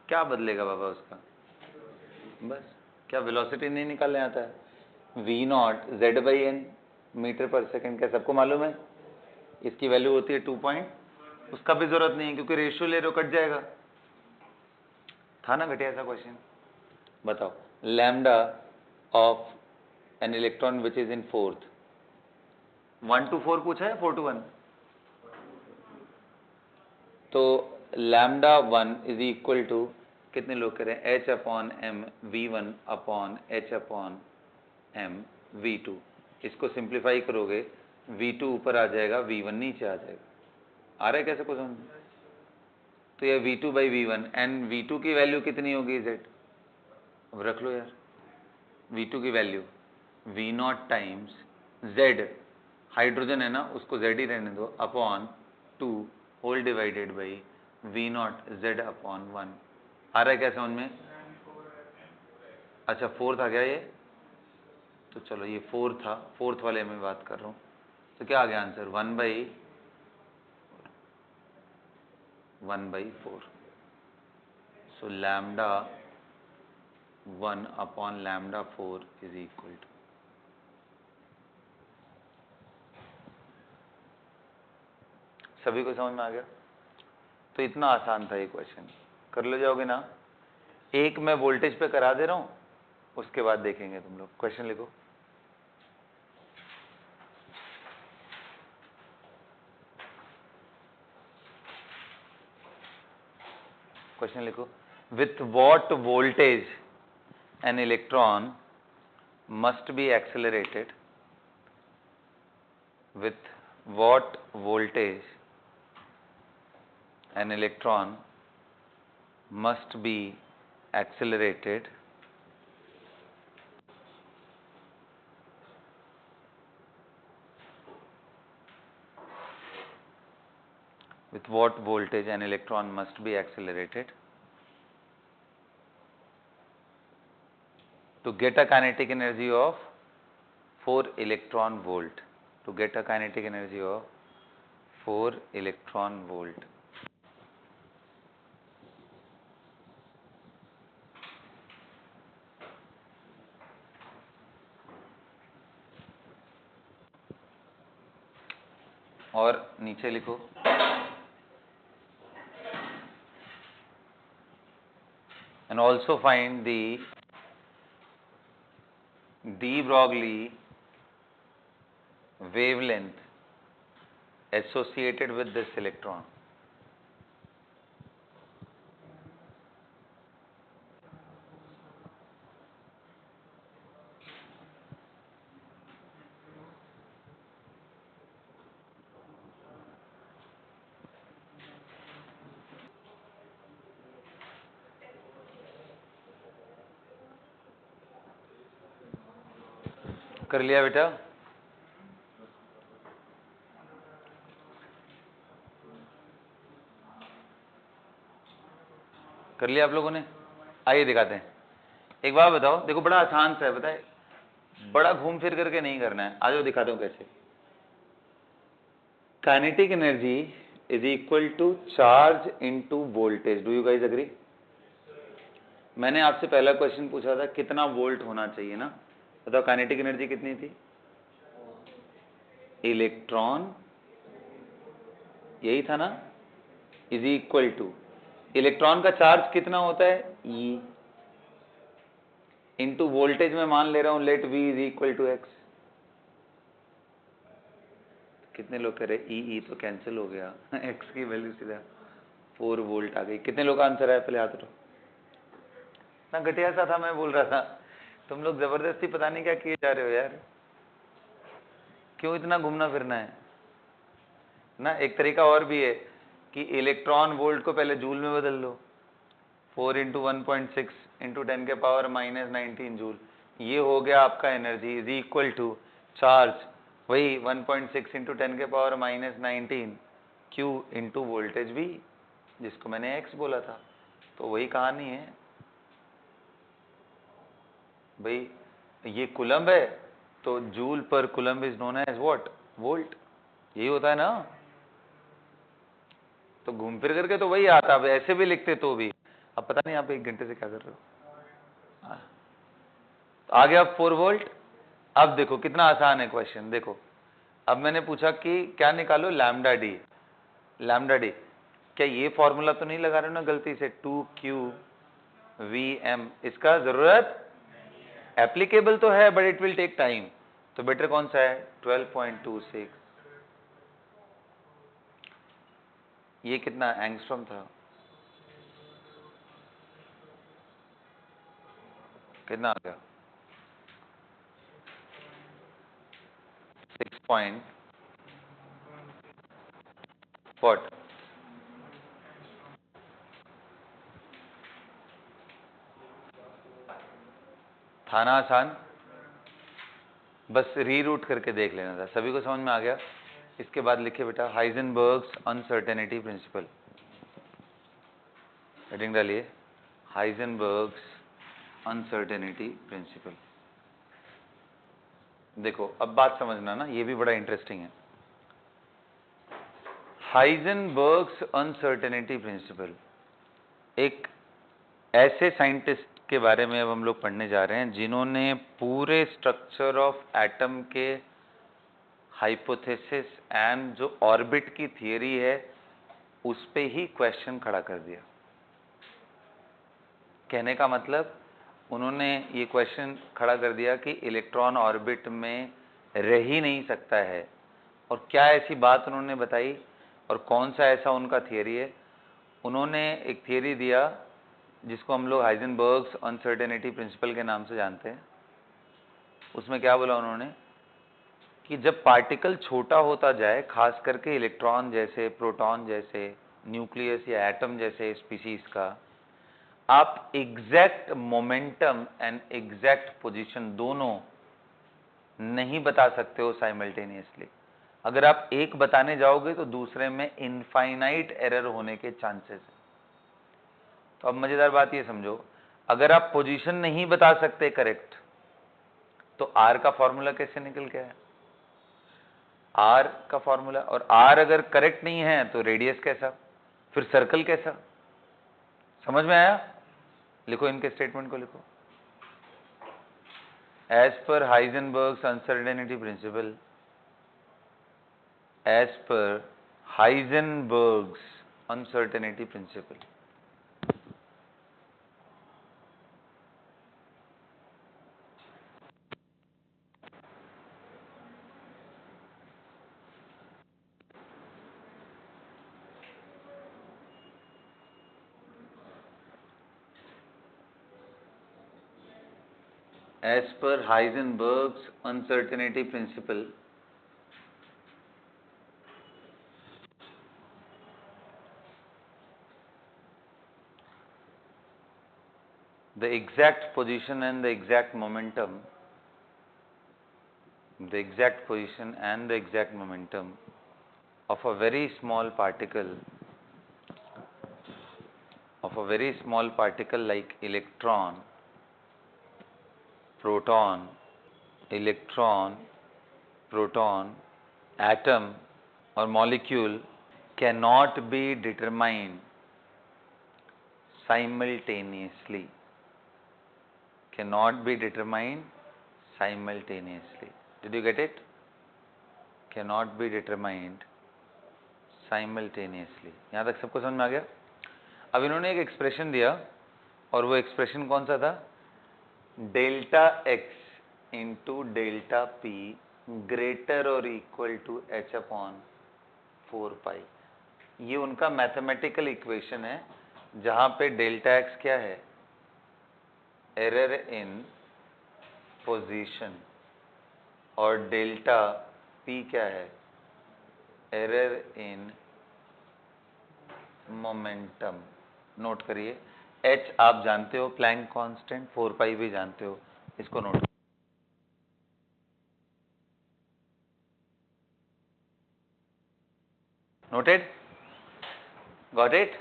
क्या बदलेगा बाबा उसका? बस. क्या वेलोसिटी नहीं निकालने आता है? V0 Z/n मीटर पर सेकंड. क्या सबको मालूम है? इसकी वैल्यू होती है 2 पॉइंट. उसका भी जरूरत नहीं है क्योंकि रेशियो ले रहे हो, कट जाएगा. था ना घटिया ऐसा क्वेश्चन? बताओ lambda of an electron which is in fourth. 1 to 4 पूछा है? 4 to 1. तो लैम्डा 1 इज इक्वल टू कितने लोग करें? H/m V1 upon H/m V2. इसको सिंप्लीफाई करोगे V2 ऊपर आ जाएगा, V1 नीचे आ जाएगा। आ रहा है कैसे कुछ समझ? तो ये V2 by V1 and V2 की वैल्यू कितनी होगी Z? अब रख लो यार, V2 की value V0 times Z, hydrogen है ना, उसको Z ही रहने दो, upon 2 whole divided by V0 Z अपॉन 1। आ रहा है क्या समझ में? अच्छा फोर्थ आ गया ये, तो चलो ये फोर्थ था, फोर्थ वाले में बात कर रहा हूँ। तो क्या आ गया answer? 1/4। So lambda 1 upon lambda 4 is equal to, सभी को समझ में आ गया? तो इतना आसान था ये क्वेश्चन, कर ले जाओगे ना। एक मैं वोल्टेज पे करा दे रहा हूं, उसके बाद देखेंगे तुम लोग। क्वेश्चन लिखो। क्वेश्चन लिखो, with what voltage an electron must be accelerated, with what voltage an electron must be accelerated with what voltage an electron must be accelerated to get a kinetic energy of 4 electron volt, to get a kinetic energy of 4 electron volt। और नीचे लिखो, and also find the de Broglie wavelength associated with this electron। कर लिया बेटा? कर लिया आप लोगों ने? आइए दिखाते हैं। एक बात बताओ, देखो बड़ा आसान सा है, बताए, बड़ा घूम फिर करके नहीं करना है। आज दिखाता हूं कैसे। Kinetic energy is equal to charge into voltage. Do you guys agree? मैंने आपसे पहला क्वेश्चन पूछा था कितना वोल्ट होना चाहिए ना, बताओ काइनेटिक एनर्जी कितनी थी? इलेक्ट्रॉन, यही था ना, इज इक्वल टू इलेक्ट्रॉन का चार्ज कितना होता है? ई, इंटू वोल्टेज में मान ले रहा हूं let v is equal to x. कितने लोग कह रहे ई तो कैंसिल हो गया, एक्स की वैल्यू सीधा 4 वोल्ट आ गई। कितने लोग का आंसर है? पहले हाथ उठाओ। ना घटिया सा था, मैं बोल रहा था, तुम लोग जबरदस्ती पता नहीं क्या किए जा रहे हो यार, क्यों इतना घूमना फिरना है ना। एक तरीका और भी है कि इलेक्ट्रॉन वोल्ट को पहले जूल में बदल लो, 4 इंटू 1.6 इंटू 10 के पावर -19 जूल, ये हो गया आपका energy is equal to charge, वही 1.6 इंटू 10 के पावर -19 क्यू इंटू वोल्टेज भी, जिसको मैंने एक्स बोला था। तो वही कहानी है भाई, ये कूलम्ब है तो joule per coulomb is known as what? Volt. यही होता है ना। तो घूम फिर करके तो वही आता, अब ऐसे भी लिखते तो भी। अब पता नहीं आप 1 घंटे से क्या कर रहे हो। तो आ गया 4 वोल्ट। अब देखो कितना आसान है क्वेश्चन, देखो अब मैंने पूछा कि क्या निकालो लैम्डा डी। लैम्डा डी, क्या ये फॉर्मूला तो नहीं लगा रहे हो ना गलती से, 2q_Vm, इसका जरूरत एप्लीकेबल तो है but it will take time. तो बेटर कौन सा है? 12.26। ये कितना एंगस्ट्रॉम था? कितना आ गया? 6.6 व्हाट? था ना आसान, बस रीरूट करके देख लेना था। सभी को समझ में आ गया? इसके बाद लिखे बेटा हाइजेनबर्ग्स अनसर्टेनिटी प्रिंसिपल। हेडिंग डालिए हाइजेनबर्ग्स अनसर्टेनिटी प्रिंसिपल। देखो अब बात समझना ना, ये भी बड़ा इंटरेस्टिंग है। हाइजेनबर्ग्स अनसर्टेनिटी प्रिंसिपल एक ऐसे साइंटिस्ट के बारे में अब हम लोग पढ़ने जा रहे हैं जिन्होंने पूरे स्ट्रक्चर ऑफ एटम के हाइपोथेसिस एंड जो ऑर्बिट की थियरी है उस पे ही क्वेश्चन खड़ा कर दिया। कहने का मतलब उन्होंने ये क्वेश्चन खड़ा कर दिया कि इलेक्ट्रॉन ऑर्बिट में रह ही नहीं सकता है, और क्या ऐसी बात उन्होंने बताई और कौन सा ऐसा उनका थियरी है। उन्होंने एक थियरी दिया जिसको हम लोग हाइजेनबर्ग्स अनसर्टेनिटी प्रिंसिपल के नाम से जानते हैं। उसमें क्या बोला उन्होंने कि जब पार्टिकल छोटा होता जाए, खास करके इलेक्ट्रॉन जैसे, प्रोटॉन जैसे, न्यूक्लियस या एटम जैसे स्पीशीज का, आप exact momentum and exact position दोनों नहीं बता सकते हो साइमल्टेनियसली। अगर आप एक बताने जाओगे तो दूसरे में इनफाइनाइट एरर होने के चांसेस है। तो अब मजेदार बात ये समझो, अगर आप पोजीशन नहीं बता सकते करेक्ट तो आर का फॉर्मूला कैसे निकल के आया? आर का फॉर्मूला, और आर अगर करेक्ट नहीं है तो रेडियस कैसा, फिर सर्कल कैसा? समझ में आया? लिखो इनके स्टेटमेंट को, लिखो। As per Heisenberg's uncertainty principle, as per Heisenberg's uncertainty principle, as per Heisenberg's uncertainty principle, the exact position and the exact momentum, the exact position and the exact momentum of a very small particle, like electron, proton, atom or molecule cannot be determined simultaneously. Cannot be determined simultaneously. Did you get it? Cannot be determined simultaneously. यहाँ तक सबको समझ में आ गया? अब इन्होंने एक expression दिया, और वो एक्सप्रेशन कौन सा था? Delta x into delta P greater और इक्वल टू एच अपॉन 4 पाई। ये उनका मैथमेटिकल इक्वेशन है जहां पे डेल्टा एक्स क्या है? एरर इन पोजीशन, और डेल्टा पी क्या है? Error in momentum. नोट करिए, एच आप जानते हो प्लैंक कांस्टेंट, 4 पाई भी जानते हो, इसको नोट। नोटेड? Got it?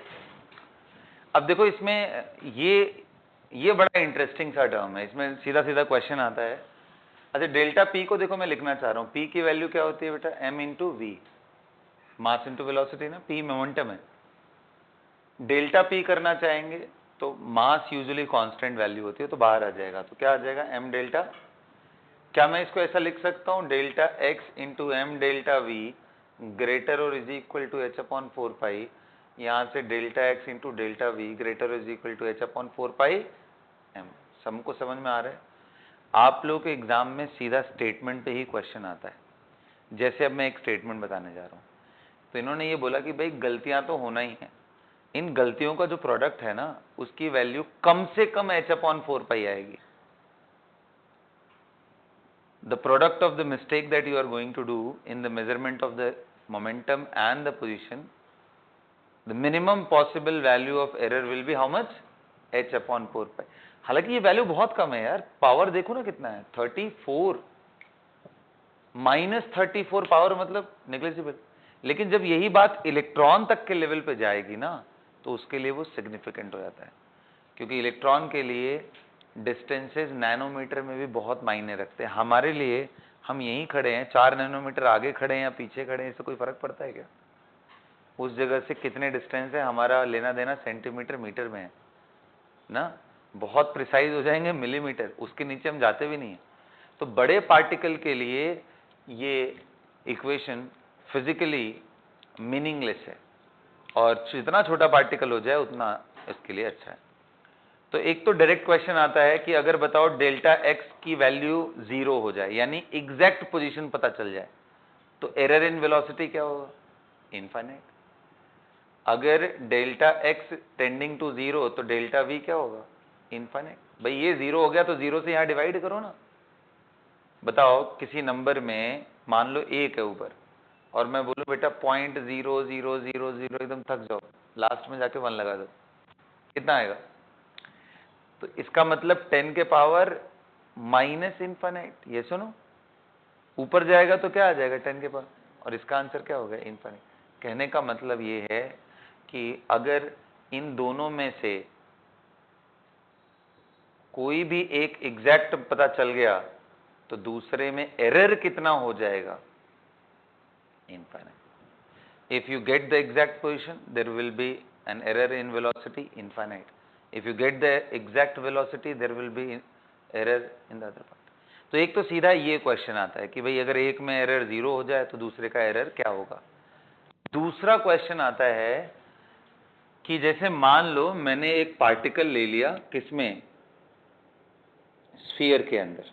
अब देखो इसमें ये बड़ा इंटरेस्टिंग सा टर्म है, इसमें सीधा सीधा क्वेश्चन आता है। अच्छा, डेल्टा पी को देखो मैं लिखना चाह रहा हूं, पी की वैल्यू क्या होती है बेटा? M into v, mass into velocity ना, पी मोमेंटम है। डेल्टा पी करना चाहेंगे तो मास यूजुअली कांस्टेंट वैल्यू होती है, तो बाहर आ जाएगा, तो क्या आ जाएगा? M delta. क्या मैं इसको ऐसा लिख सकता हूं? Delta x into m delta v greater और is equal to h upon 4 pi. यहां से delta x into delta v greater is equal to h upon 4 pi m. सबको समझ में आ रहा है? आप लोग के एग्जाम में सीधा स्टेटमेंट पे ही क्वेश्चन आता है। जैसे अब मैं एक स्टेटमेंट बताने जा रहा हूं, तो इन्होंने ये बोला कि भाई गलतियां तो होना ही है, इन गलतियों का जो प्रोडक्ट है ना उसकी वैल्यू कम से कम एच अपॉन 4 पाई आएगी। The product of the mistake that you are going to do in the measurement of the momentum and the position the minimum possible value of error will be how much, h/4 हालांकि ये value बहुत कम है यार, power देखो ना कितना है 34, -34 power मतलब नेग्लिजिबल। लेकिन जब यही बात इलेक्ट्रॉन तक के लेवल पे जाएगी ना तो उसके लिए वो सिग्निफिकेंट हो जाता है, क्योंकि इलेक्ट्रॉन के लिए डिस्टेंसेस नैनोमीटर में भी बहुत मायने रखते हैं। हमारे लिए हम यहीं खड़े हैं, 4 नैनोमीटर आगे खड़े हैं या पीछे खड़े हैं, इससे कोई फर्क पड़ता है क्या? उस जगह से कितने डिस्टेंस है, हमारा लेना देना सेंटीमीटर मीटर में है ना, बहुत प्रिसाइज हो जाएंगे मिलीमीटर, उसके नीचे हम जाते भी नहीं है। तो बड़े पार्टिकल के लिए ये इक्वेशन फिजिकली मीनिंगलेस है, और जितना छोटा पार्टिकल हो जाए उतना इसके लिए अच्छा है। तो एक तो डायरेक्ट क्वेश्चन आता है कि अगर बताओ डेल्टा एक्स की वैल्यू 0 हो जाए, यानी एग्जैक्ट पोजीशन पता चल जाए, तो एरर इन वेलोसिटी क्या होगा? इनफाइनाइट। अगर डेल्टा एक्स टेंडिंग टू 0 तो डेल्टा वी क्या होगा? इनफाइनाइट। भाई ये 0 हो गया तो 0 से यहां डिवाइड करो ना। बताओ किसी नंबर में मान लो 1 है ऊपर, और मैं बोलूं बेटा 0.0000 एकदम थक जाओ, लास्ट में जाके 1 लगा दो, कितना आएगा? तो इसका मतलब 10 के पावर माइनस इनफाइनाइट। ये सुनो, ऊपर जाएगा तो क्या आ जाएगा 10 के पावर, और इसका आंसर क्या होगा? इनफाइनाइट। कहने का मतलब ये है कि अगर इन दोनों में से कोई भी एक एग्जैक्ट पता चल गया तो दूसरे में एरर कितना हो जाएगा? Infinite. If you get the exact position there will be an error in velocity, infinite. If you get the exact velocity there will be error in the other part. तो एक तो सीधा ये क्वेश्चन आता है कि भाई अगर एक में एरर 0 हो जाए तो दूसरे का एरर क्या होगा। दूसरा क्वेश्चन आता है कि जैसे मान लो मैंने एक पार्टिकल ले लिया, किसमें? स्फीयर के अंदर।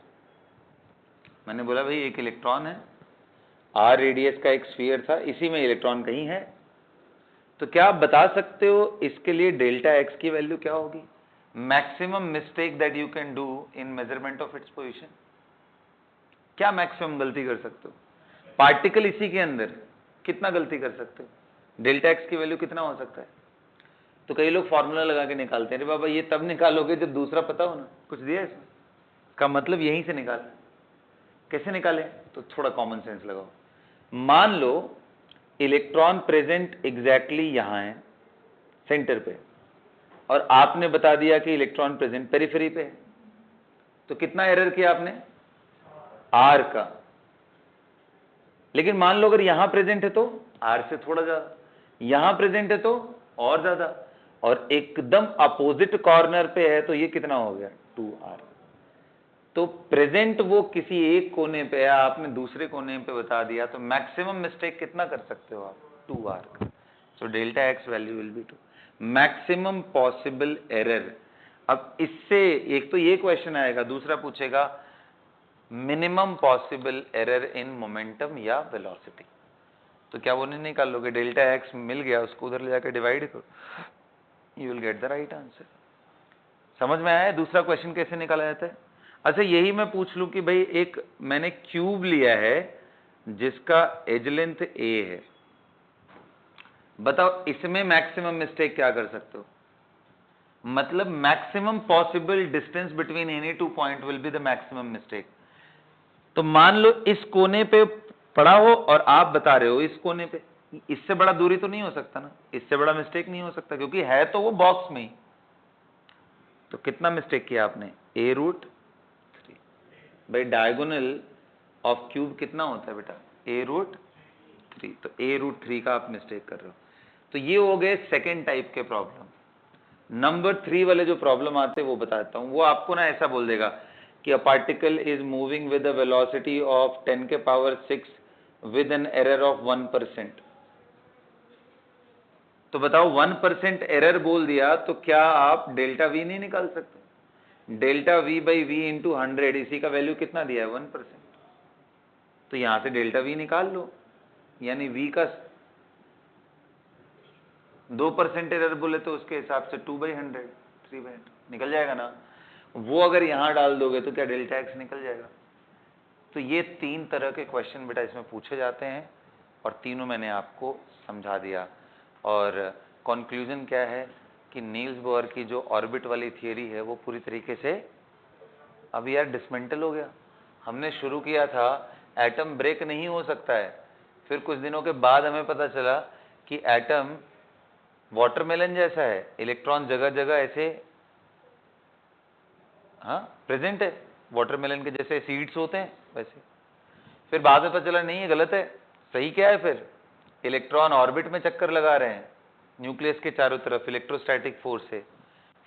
मैंने बोला भाई एक इलेक्ट्रॉन है, आर रेडियस का एक स्फीयर था, इसी में इलेक्ट्रॉन कहीं है, तो क्या आप बता सकते हो इसके लिए डेल्टा एक्स की वैल्यू क्या होगी? Maximum mistake that you can do in measurement of its position. क्या मैक्सिमम गलती कर सकते हो? पार्टिकल इसी के अंदर कितना गलती कर सकते हो? डेल्टा एक्स की वैल्यू कितना हो सकता है? तो कई लोग फॉर्मूला लगा के निकालते हैं, अरे बाबा ये तब निकालोगे जब दूसरा पता हो ना, कुछ दिया इसमें का मतलब यहीं से निकाल। कैसे निकाले? तो थोड़ा कॉमन सेंस लगाओ। मान लो इलेक्ट्रॉन प्रेजेंट एग्जैक्टली यहां है सेंटर पे, और आपने बता दिया कि इलेक्ट्रॉन प्रेजेंट पेरिफेरी पे है, तो कितना एरर किया आपने? आर का। लेकिन मान लो अगर यहां प्रेजेंट है तो आर से थोड़ा ज्यादा, यहां प्रेजेंट है तो और ज्यादा, और एकदम अपोजिट कॉर्नर पे है तो ये कितना हो गया? 2r। तो प्रेजेंट वो किसी एक कोने पे है, आपने दूसरे कोने पे बता दिया, तो मैक्सिमम मिस्टेक कितना कर सकते हो आप? 2r। So delta x value will be 2, maximum possible error. अब इससे एक तो ये क्वेश्चन आएगा, दूसरा पूछेगा minimum possible error in momentum या वेलोसिटी। तो क्या वो नहीं निकाल लोगे? डेल्टा एक्स मिल गया, उसको उधर ले जाकर डिवाइड करो, you will get the right answer. समझ में आया दूसरा क्वेश्चन कैसे निकाला जाता है? अच्छा यही मैं पूछ लूं कि भाई एक मैंने क्यूब लिया है जिसका एज लेंथ a है, बताओ इसमें मैक्सिमम मिस्टेक क्या कर सकते हो? मतलब maximum possible distance between any two point will be the maximum mistake. तो मान लो इस कोने पे पड़ा हो और आप बता रहे हो इस कोने पे, इससे बड़ा दूरी तो नहीं हो सकता ना, इससे बड़ा मिस्टेक नहीं हो सकता, क्योंकि है तो वो बॉक्स में ही। तो कितना मिस्टेक किया आपने? a√3। भाई डायगोनल ऑफ क्यूब कितना होता है बेटा? a√3। तो a√3 का आप मिस्टेक कर रहे हो। तो ये हो गए सेकेंड टाइप के प्रॉब्लम। नंबर 3 वाले जो प्रॉब्लम आते हैं वो बताता हूं। वो आपको ना ऐसा बोल देगा कि a particle is moving with a velocity of 10 के power 6 with an error of 1%। तो बताओ 1% एरर बोल दिया तो क्या आप डेल्टा वी नहीं निकाल सकते? Delta v by v into 100, इसी का वैल्यू कितना दिया है? 1%। तो यहां से डेल्टा वी निकाल लो, यानी वी का 2% एरर बोले तो उसके हिसाब से 2/100, 3/100 निकल जाएगा ना। वो अगर यहां डाल दोगे तो क्या डेल्टा एक्स निकल जाएगा? तो ये 3 तरह के क्वेश्चन बेटा इसमें पूछे जाते हैं, और तीनों मैंने आपको समझा दिया। और कंक्लूजन क्या है कि नील्स बोर की जो ऑर्बिट वाली थियरी है वो पूरी तरीके से अब यार डिसमेंटल हो गया। हमने शुरू किया था एटम ब्रेक नहीं हो सकता है, फिर कुछ दिनों के बाद हमें पता चला कि एटम वाटरमेलन जैसा है, इलेक्ट्रॉन जगह जगह ऐसे हाँ प्रेजेंट है, वाटरमेलन के जैसे सीड्स होते हैं वैसे। फिर बाद में पता चला नहीं ये गलत है, सही क्या है, फिर इलेक्ट्रॉन ऑर्बिट में चक्कर लगा रहे हैं न्यूक्लियस के चारों तरफ इलेक्ट्रोस्टैटिक फोर्स से।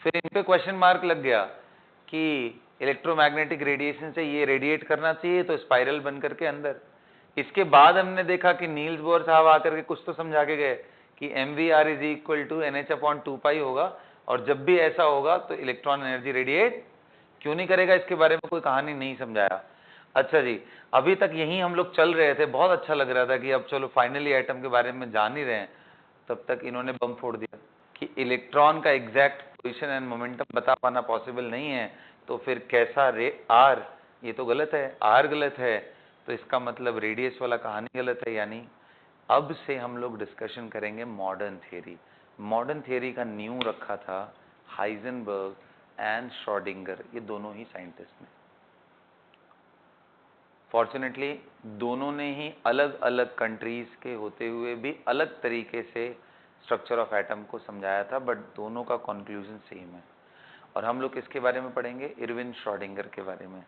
फिर इन पे क्वेश्चन मार्क लग गया कि इलेक्ट्रोमैग्नेटिक रेडिएशन से ये रेडिएट करना चाहिए तो स्पाइरल बन करके अंदर। इसके बाद हमने देखा कि नील्स बोर साहब आकर के कुछ तो समझा के गए कि mvr is equal to NH/2π होगा, और जब भी ऐसा होगा तो इलेक्ट्रॉन एनर्जी रेडिएट क्यों नहीं करेगा, इसके बारे में कोई कहानी नहीं समझाया। अच्छा जी, अभी तक यही हम लोग चल रहे थे, बहुत अच्छा लग रहा था कि अब चलो फाइनली एटम के बारे में जान ही रहे हैं, तब तक इन्होंने बम फोड़ दिया कि इलेक्ट्रॉन का एग्जैक्ट पोजीशन एंड मोमेंटम बता पाना पॉसिबल नहीं है, तो फिर कैसा आर, ये तो गलत है, आर गलत है, तो इसका मतलब रेडियस वाला कहानी गलत है। यानी अब से हम लोग डिस्कशन करेंगे मॉडर्न थियरी। मॉडर्न थियरी का न्यू रखा था हाइजेनबर्ग एंड श्रोडिंगर, ये दोनों ही साइंटिस्ट ने। फॉर्चुनेटली दोनों ने ही अलग अलग कंट्रीज के होते हुए भी अलग तरीके से स्ट्रक्चर ऑफ एटम को समझाया था, बट दोनों का कंक्लूजन सेम है। और हम लोग किसके बारे में पढ़ेंगे, इरविन श्रोडिंगर के बारे में,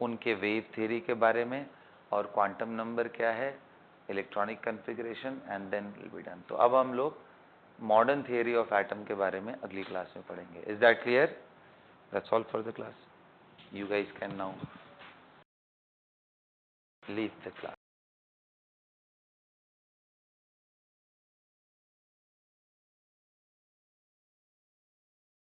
उनके वेव थ्योरी के बारे में, और क्वांटम नंबर क्या है, electronic configuration, and then will be done. तो अब हम लोग मॉडर्न थियरी ऑफ एटम के बारे में अगली क्लास में पढ़ेंगे। Is that clear? That's all for the class. You guys can now leave the class.